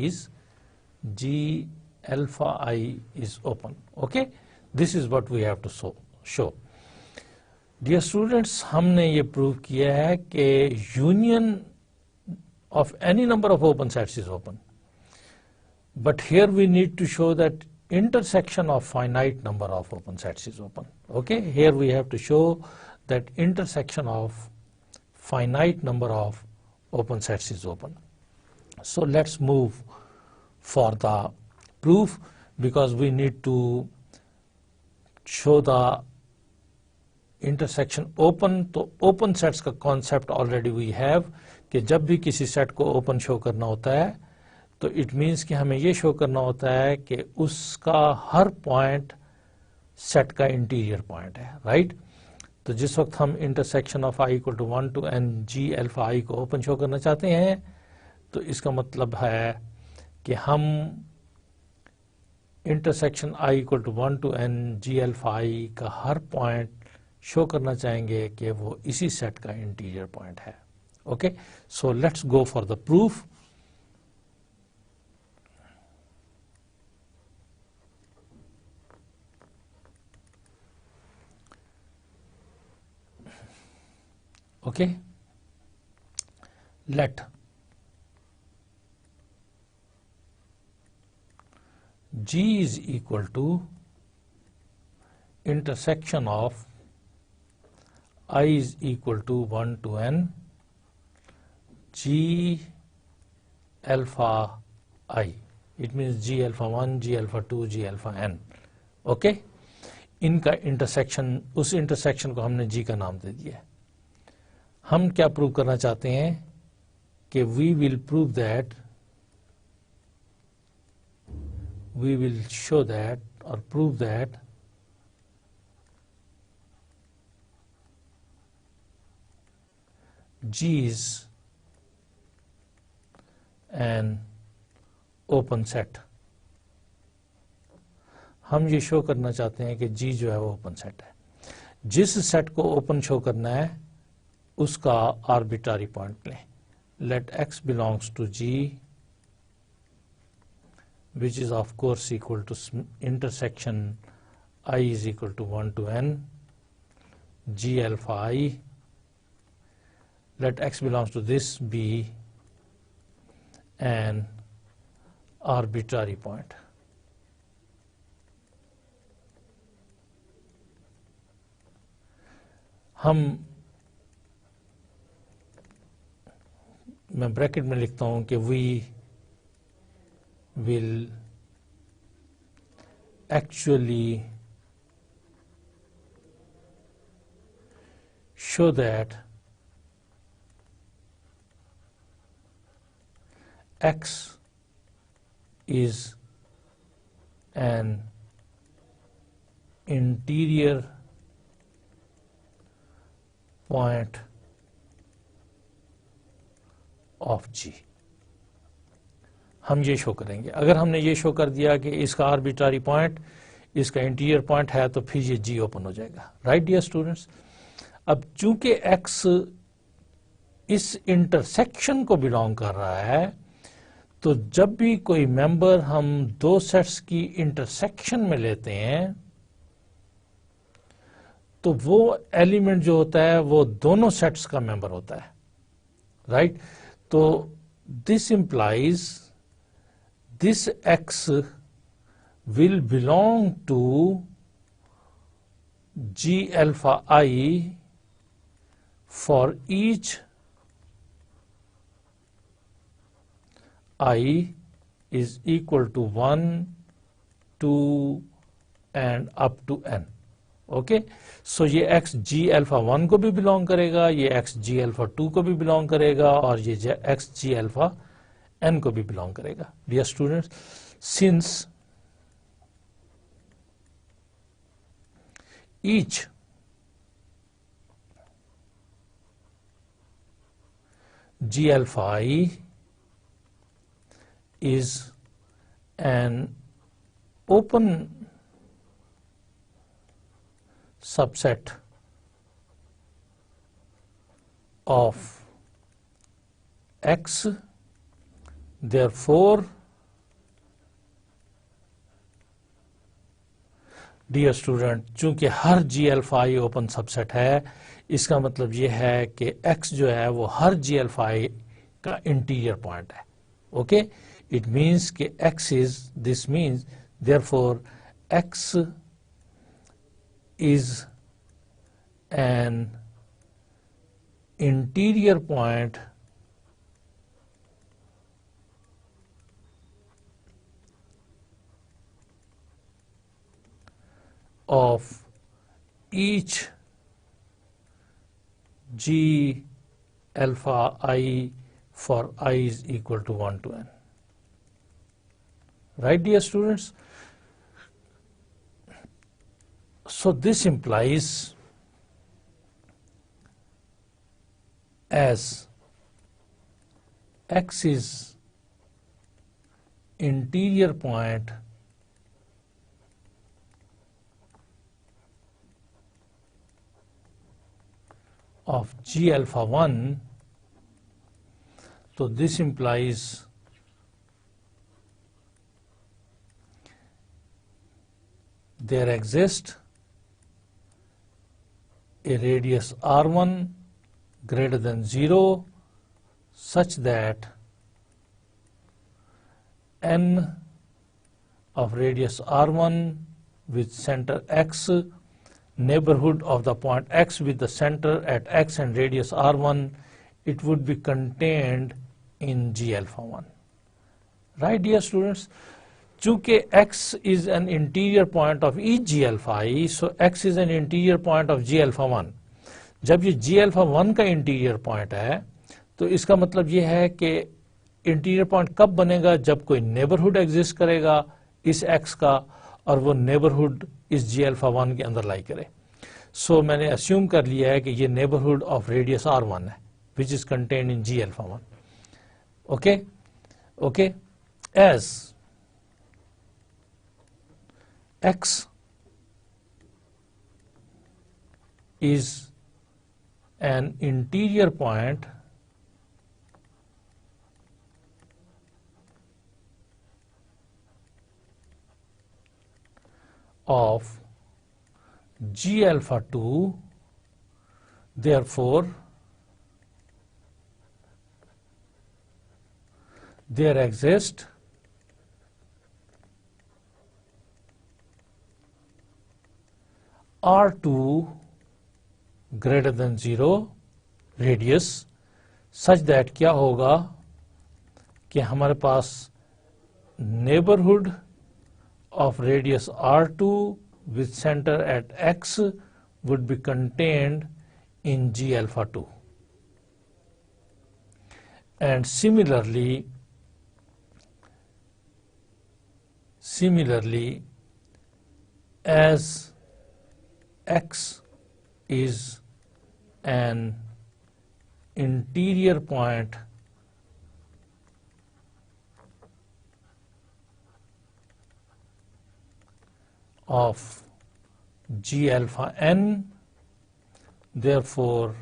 is open. Okay, this is what we have to show. Dear students, हमने ये prove किया है कि union of any number of open sets is open. But here we need to show that intersection of finite number of open sets is open. Okay, here we have to show that intersection of finite number of open sets is open. So let's move for the proof, because we need to show the intersection open. तो open sets का concept already we have कि जब भी किसी set को open show करना होता है तो it means कि हमें ये show करना होता है कि उसका हर point set का interior point है, right? तो जिस वक्त हम intersection of I equal to 1 to n g alpha I को open show करना चाहते हैं तो इसका मतलब है कि हम intersection I equal to 1 to n g alpha I का हर point शो करना चाहेंगे कि वो इसी सेट का इंटीरियर पॉइंट है. Okay, so let's go for the proof. Okay, let G is equal to intersection of I is equal to 1 to n g alpha I. It means g alpha 1, g alpha 2, g alpha n. Okay, इनका intersection, उस intersection को हमने g का नाम दे दिया है. हम क्या प्रूव करना चाहते हैं कि we will show that or prove that G is an open set. हम ये शो करना चाहते हैं कि G जो है वो ओपन सेट है. जिस सेट को ओपन शो करना है उसका आर्बिट्ररी पॉइंट लें. Let x belongs to G, which is of course equal to intersection I is equal to 1 to n G alpha I. Let x belongs to this be an arbitrary point. मैं bracket में लिखता हूं कि we will actually show that x is an interior point of G. हम ये show करेंगे. अगर हमने ये शो कर दिया कि इसका आर्बिट्ररी पॉइंट इसका इंटीरियर पॉइंट है तो फिर ये G ओपन हो जाएगा. राइट डियर स्टूडेंट्स, अब चूंकि x इस इंटरसेक्शन को बिलोंग कर रहा है तो जब भी कोई मेंबर हम दो सेट्स की इंटरसेक्शन में लेते हैं तो वो एलिमेंट जो होता है वो दोनों सेट्स का मेंबर होता है. राइट, तो this implies this x will belong to G alpha I for each I is equal to 1, 2 and up to n. Okay, so ये x g alpha 1 को भी बिलोंग करेगा, ये x g alpha 2 को भी बिलोंग करेगा और ये x g alpha n को भी बिलोंग करेगा. Dear students, since each G alpha I is an open subset of X, therefore dear student, चूंकि हर G alpha i open subset है, इसका मतलब ये है कि x जो है वो हर जी अल्फा आई का इंटीरियर पॉइंट है. ओके, इट मीन्स कि x is, this means therefore x is an interior point of each g alpha I for I is equal to 1 to n. Right, dear students? So this implies as X is interior point of G alpha 1, so this implies there exists a radius r1 greater than 0 such that n of radius r1 with center x, neighborhood of the point x with the center at x and radius r1, it would be contained in G alpha 1. Right, dear students? चूंकि x is an interior point of each G alpha I, so x is an interior point of G alpha 1. जब ये G alpha 1 का interior point है, तो इसका मतलब ये है कि इंटीरियर पॉइंट कब बनेगा? जब कोई नेबरहुड एग्जिस्ट करेगा इस x का, और वो नेबरहुड इस जी अल्फा 1 के अंदर लाई करे. सो मैंने अस्यूम कर लिया है कि ये नेबरहुड ऑफ रेडियस r1 है, which is contained in G alpha 1. Okay okay, as x is an interior point of G alpha 2, therefore there exists R2 greater than 0 radius such that क्या होगा कि हमारे पास neighborhood of radius r2 with center at x would be contained in G alpha 2. And similarly as x is an interior point of G alpha n, therefore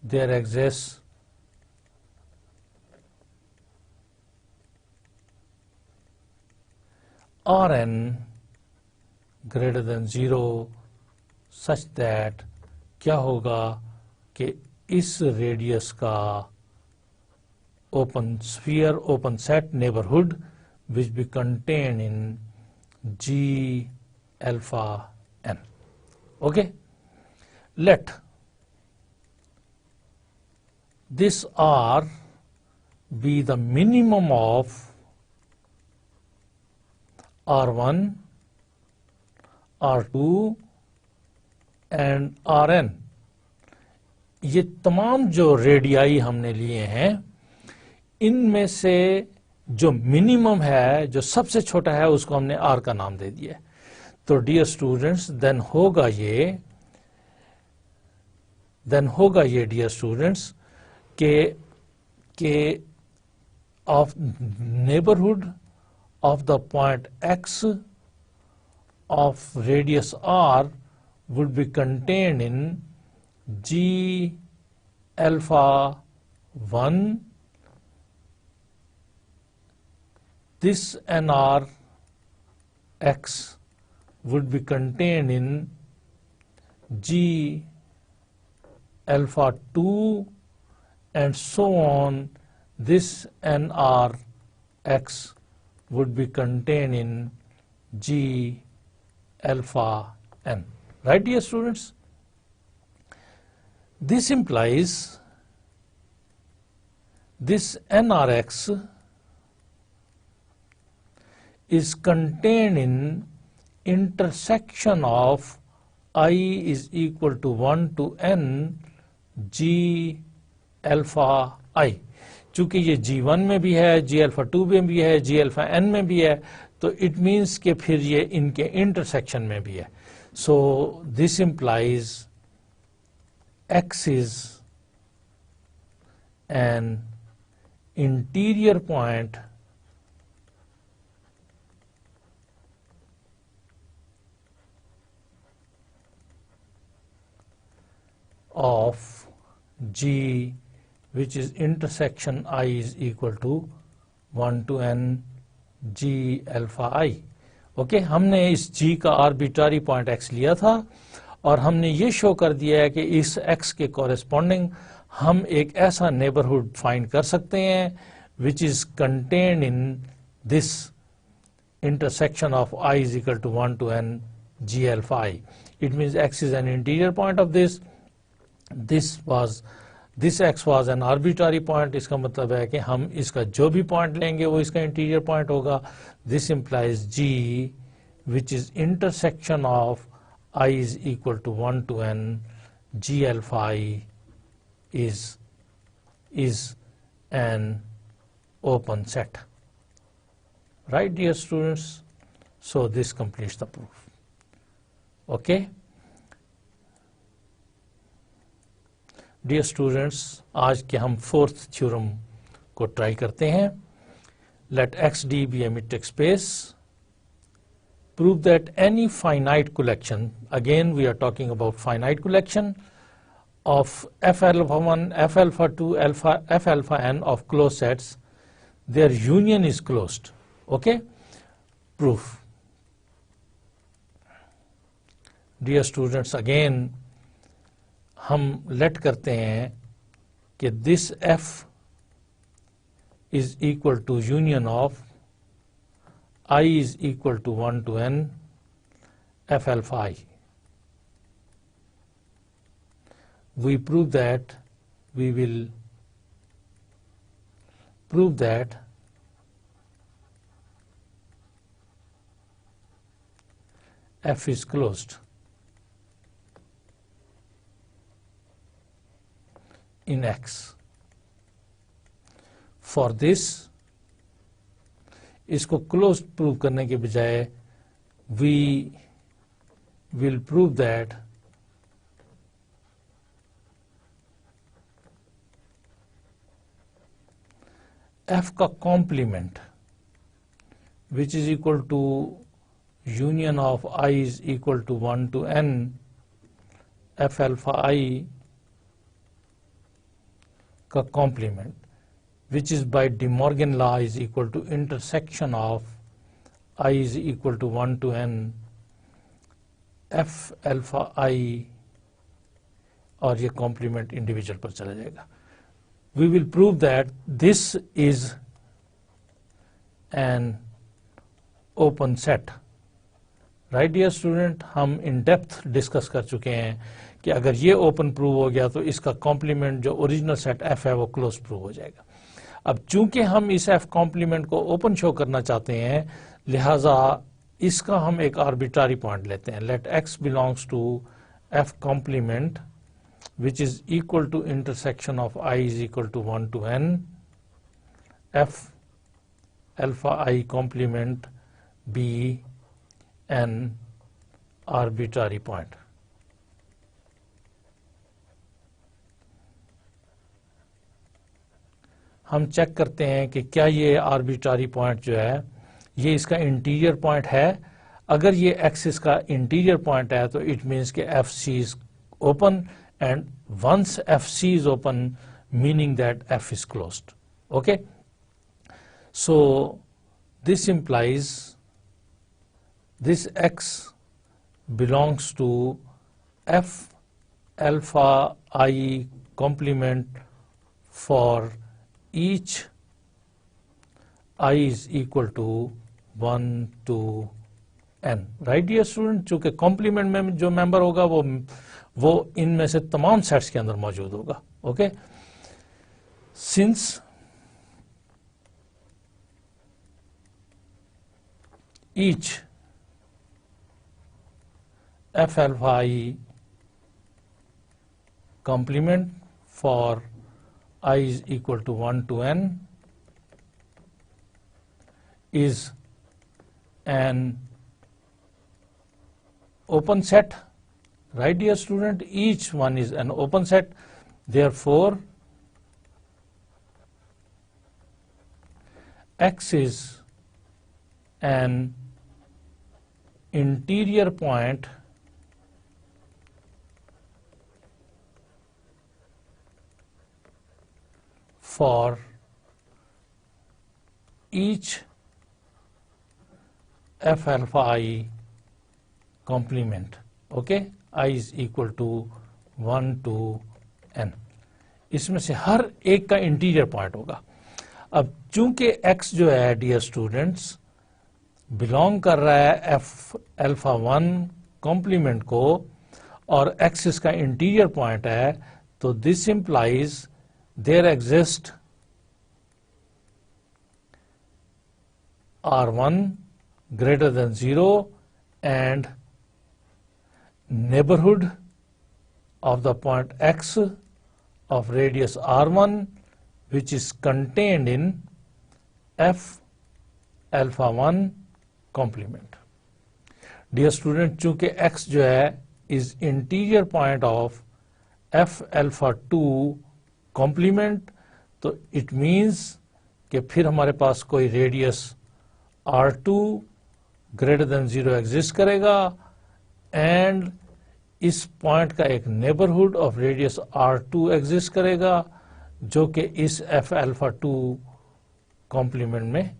there exists Rn greater than 0 such that क्या होगा कि इस radius का open sphere, open set neighbourhood which be contained in G alpha n. Okay, let this R be the minimum of R1, R2 and Rn. ये तमाम जो radii हमने लिए हैं, इनमें से जो मिनिमम है, जो सबसे छोटा है, उसको हमने R का नाम दे दिया. तो डियर स्टूडेंट्स, देन होगा ये डियर स्टूडेंट्स के of neighborhood of the point x of radius r would be contained in G alpha 1. This nr x would be contained in G alpha 2, and so on. This nr x would be contained in G alpha n. Right, dear students? This implies this nrx is contained in intersection of I is equal to 1 to n G alpha I. चूंकि ये G1 में भी है, G alpha 2 में भी है, G alpha n में भी है, तो it means कि फिर ये इनके intersection में भी है. So this implies X is an interior point of G, which is intersection I is equal to 1 to n G alpha I. Okay, हमने इस G का आर्बिट्रारी पॉइंट X लिया था और हमने ये शो कर दिया है कि इस X के कॉरेस्पॉन्डिंग हम एक ऐसा नेबरहुड फाइंड कर सकते हैं which is contained in this intersection of I is equal to 1 to n G alpha I. It means X is an interior point of this. This X was an arbitrary point. इसका मतलब है कि हम इसका जो भी point लेंगे वो इसका इंटीरियर पॉइंट होगा. This implies G, which is intersection of I is equal to 1 to n G alpha I is an open set. Right, dear students? So this completes the proof. Okay. Dear students, आज के हम fourth theorem को try करते हैं. Let XD be a metric space. Prove that any finite collection, again we are talking about finite collection, of F alpha 1, F alpha 2, F alpha n of closed sets, their union is closed. Okay? Proof. Dear students, again हम late करते हैं कि this F is equal to union of I is equal to 1 to n F alpha I. We prove that, we will prove that F is closed in X. For this, इसको closed prove करने के बजाय we will prove that F का complement, which is equal to union of I is equal to 1 to n F alpha I का complement, which is by De Morgan law is equal to intersection of I is equal to 1 to n F alpha I, और ये complement individual पर चला जाएगा. We will prove that this is an open set. Right, dear student? हम in depth discuss कर चुके हैं कि अगर ये open prove हो गया तो इसका complement जो original set F है वो close prove हो जाएगा. अब चूंकि हम इस F complement को open show करना चाहते हैं, लिहाजा इसका हम एक arbitrary point लेते हैं. Let X belongs to F complement, which is equal to intersection of I is equal to 1 to n F alpha I complement be an arbitrary point. हम चेक करते हैं कि क्या ये आर्बिट्रारी पॉइंट जो है ये इसका इंटीरियर पॉइंट है. अगर ये एक्सिस का इंटीरियर पॉइंट है तो इट मीन्स कि F C is open, and once F C is open meaning that F is closed. Okay, so this implies this x belongs to f alpha I complement for each I is equal to 1 to n. Right dear student, चूंकि complement में जो member होगा वो इनमें से तमाम sets के अंदर मौजूद होगा. Okay, since each f alpha I complement for I is equal to 1 to n is an open set. Right dear student, each one is an open set, therefore x is an interior point for each f alpha I complement. Okay, I is equal to 1 to n. इसमें से हर एक का interior point होगा. अब चूंकि x जो है dear students belong कर रहा है एफ अल्फा 1 कॉम्प्लीमेंट को और x इसका इंटीरियर पॉइंट है, तो this implies there exist R1 greater than 0 and neighborhood of the point x of radius R1 which is contained in f alpha 1 complement. Dear student, चूंकि x जो है is interior point of f alpha 2 complement, तो it means कि फिर हमारे पास कोई radius R2 greater than 0 exist करेगा एंड इस पॉइंट का एक neighbourhood of radius R2 exist करेगा जो कि इस f alpha 2 कॉम्प्लीमेंट में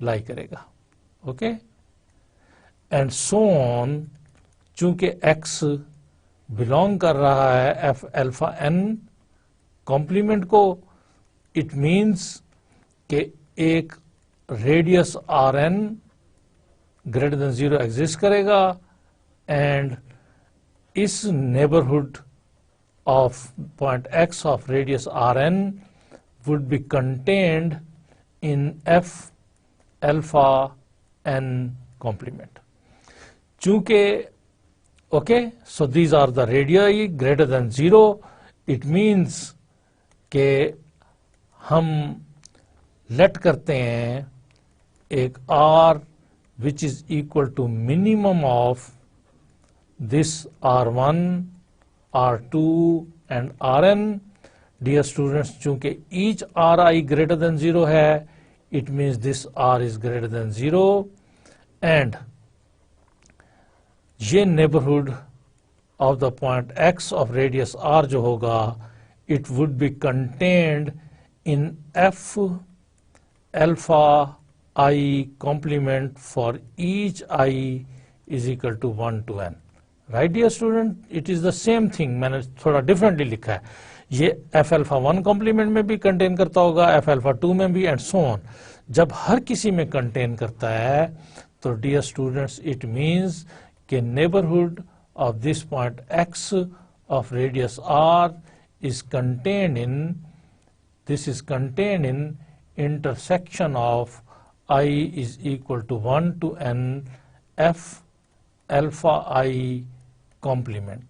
लाई करेगा. Okay, and so on. चूंकि x बिलोंग कर रहा है f alpha n कॉम्प्लीमेंट को, इट मीन्स कि एक radius Rn greater than 0 exist करेगा एंड इस neighbourhood of point x of radius Rn would be contained in f alpha n complement. चूंकि okay, so these are the radii greater than 0, it means के हम late करते हैं एक R which is equal to minimum of this R1, R2 and Rn. Dear students, चूंकि each Ri greater than 0 है, it means this R is greater than 0 and ये neighborhood of the point x of radius R जो होगा, it would be contained in f alpha I complement for each I is equal to 1 to n. Right dear student, it is the same thing. मैंने थोड़ा differently लिखा है. ये f alpha 1 complement में भी contain करता होगा, f alpha 2 में भी and so on. जब हर किसी में contain करता है तो dear students it means कि neighborhood of this point x of radius R is contained in, this is contained in intersection of I is equal to 1 to n f alpha I complement.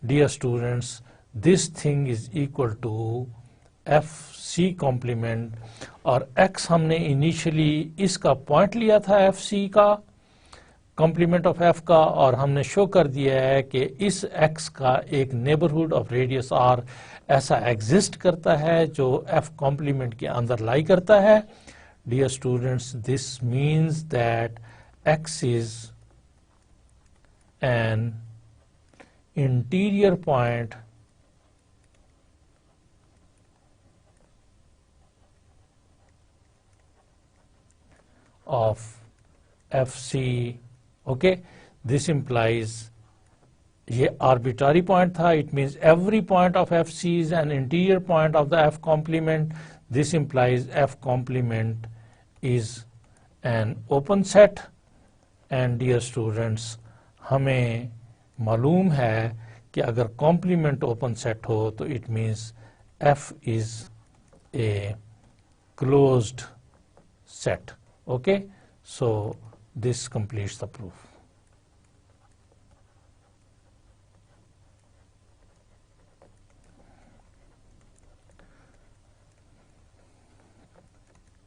Dear students, this thing is equal to f c complement और x हमने initially इसका point लिया था F C का complement of f का और हमने show कर दिया है कि इस x का एक नेबरहुड ऑफ रेडियस r ऐसा एग्जिस्ट करता है जो f कॉम्प्लीमेंट के अंदर लाई करता है. Dear students, this means that x is an interior point of FC. Okay, this implies ये arbitrary point था, it means every point of FC is an interior point of the F complement. This implies F complement is an open set. And dear students, हमें मालूम है कि अगर complement open set हो तो it means F is a closed set. Okay, so this completes the proof.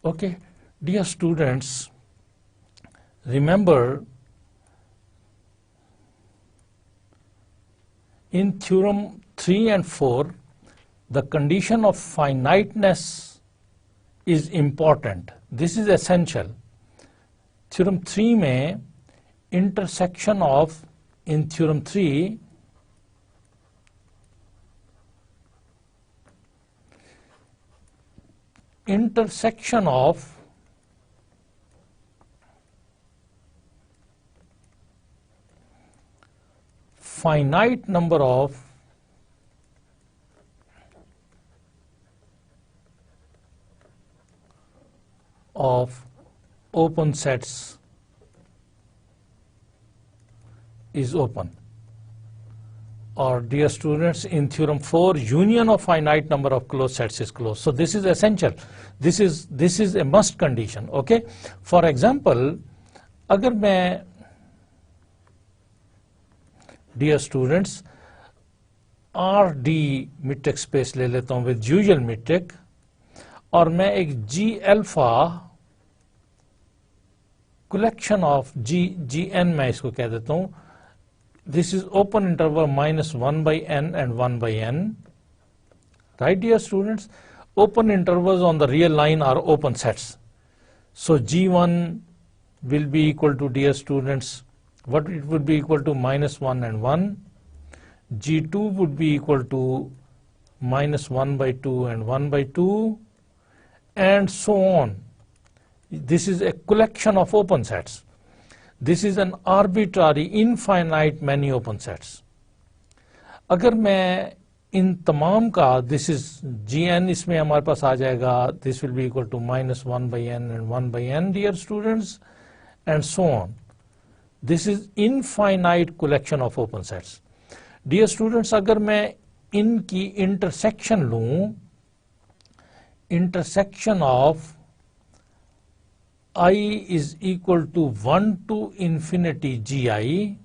Okay, dear students, remember in theorem 3 and 4, the condition of finiteness is important. This is essential. Theorem 3 में intersection of, in theorem 3, intersection of finite number of open sets is open. Or dear students, in theorem 4, union of finite number of closed sets is closed. So this is essential. This is a must condition. Okay. For example, अगर मैं dear students RD metric space ले लेता हूँ with usual metric और मैं एक G alpha collection of GN मैं इसको कह देता हूँ. This is open interval -1 by n and 1 by n. Right, dear students? Open intervals on the real line are open sets. So G1 will be equal to, dear students, what it would be equal to -1 and 1. G2 would be equal to -1 by 2 and 1 by 2, and so on. This is a collection of open sets. This is an arbitrary infinite many open sets. अगर मैं इन तमाम का, this is Gn, इसमें हमारे पास आ जाएगा, this will be equal to -1 by n and 1 by n, dear students, and so on. This is infinite collection of open sets. Dear students, अगर मैं इनकी intersection लूं, intersection of I is equal to 1 to infinity Gi,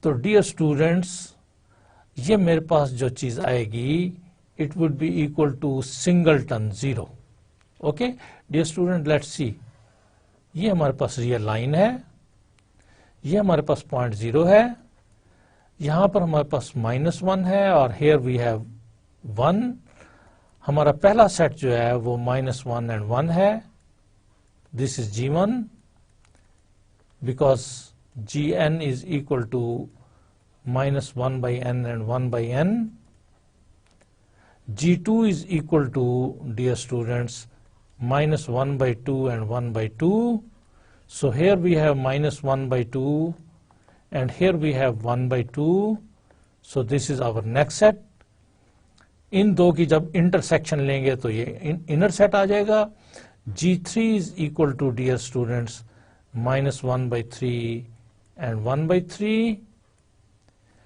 तो dear students, ये मेरे पास जो चीज आएगी, it would be equal to singleton 0. Okay, dear student, let's see. ये हमारे पास रियल लाइन है, ये हमारे पास पॉइंट 0 है, यहां पर हमारे पास -1 है और here we have 1. हमारा पहला सेट जो है वो -1 and 1 है. This is G1 because Gn is equal to -1 by n and 1 by n. G2 is equal to, dear students, -1 by 2 and 1 by 2. So here we have -1 by 2 and here we have 1 by 2. So this is our next set. इन दो की जब intersection लेंगे तो ये inner set आ जाएगा. G3 is equal to, dear students, -1 by 3 and 1 by 3.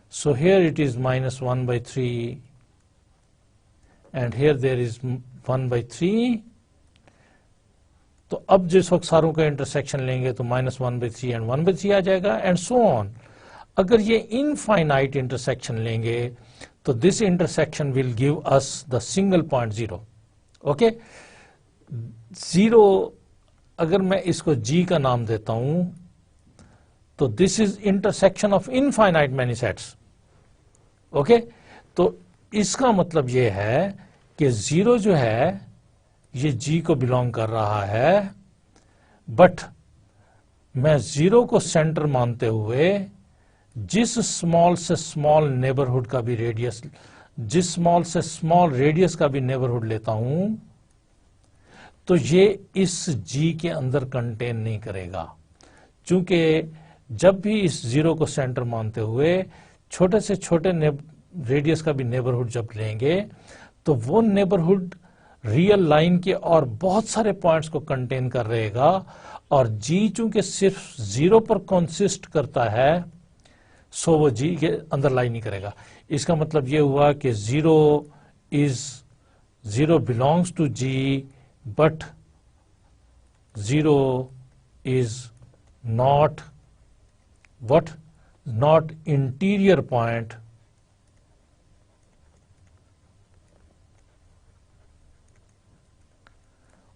So here it is -1 by 3 and here there is 1 by 3. तो अब जिस वक्त सारों का इंटरसेक्शन लेंगे तो -1 by 3 and 1 by 3 आ जाएगा, and so on. अगर ये इनफाइनाइट इंटरसेक्शन लेंगे तो this intersection will give us the single point 0. Okay, 0 अगर मैं इसको G का नाम देता हूं तो this is intersection of infinite many sets. Okay, तो इसका मतलब ये है कि 0 जो है ये G को बिलोंग कर रहा है, बट मैं जीरो को सेंटर मानते हुए जिस स्मॉल से स्मॉल नेबरहुड का भी रेडियस, जिस स्मॉल से स्मॉल रेडियस का भी नेबरहुड लेता हूं तो ये इस जी के अंदर कंटेन नहीं करेगा, क्योंकि जब भी इस जीरो को सेंटर मानते हुए छोटे से छोटे रेडियस का भी नेबरहुड जब लेंगे तो वो नेबरहुड रियल लाइन के और बहुत सारे पॉइंट्स को कंटेन कर रहेगा, और जी चूंकि सिर्फ जीरो पर कंसिस्ट करता है सो वो जी के अंदर लाई नहीं करेगा। इसका मतलब ये हुआ कि zero belongs to G but zero is not what? Not interior point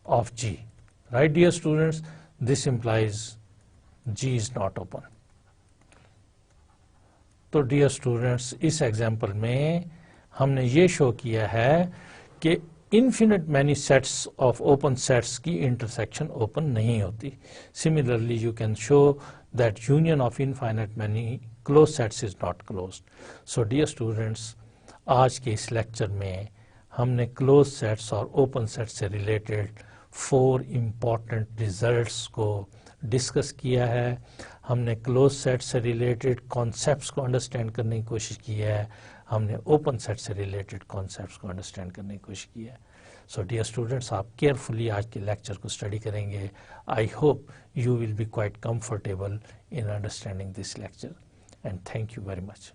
of G. Right, dear students? This implies G is not open. तो डियर स्टूडेंट्स, इस एग्जाम्पल में हमने ये शो किया है कि infinite many sets of open sets की intersection open नहीं होती. Similarly you can show that union of infinite many closed sets is not closed. So dear students, आज के इस लेक्चर में हमने क्लोज सेट्स और ओपन सेट से रिलेटेड 4 इम्पॉर्टेंट रिजल्ट्स को डिस्कस किया है. हमने क्लोज सेट से रिलेटेड कॉन्सेप्ट्स को अंडरस्टैंड करने की कोशिश की है, हमने ओपन सेट से रिलेटेड कॉन्सेप्ट्स को अंडरस्टैंड करने की कोशिश की है. सो डियर स्टूडेंट्स, आप केयरफुली आज के लेक्चर को स्टडी करेंगे. I hope you will be quite comfortable in understanding this lecture, and thank you very much.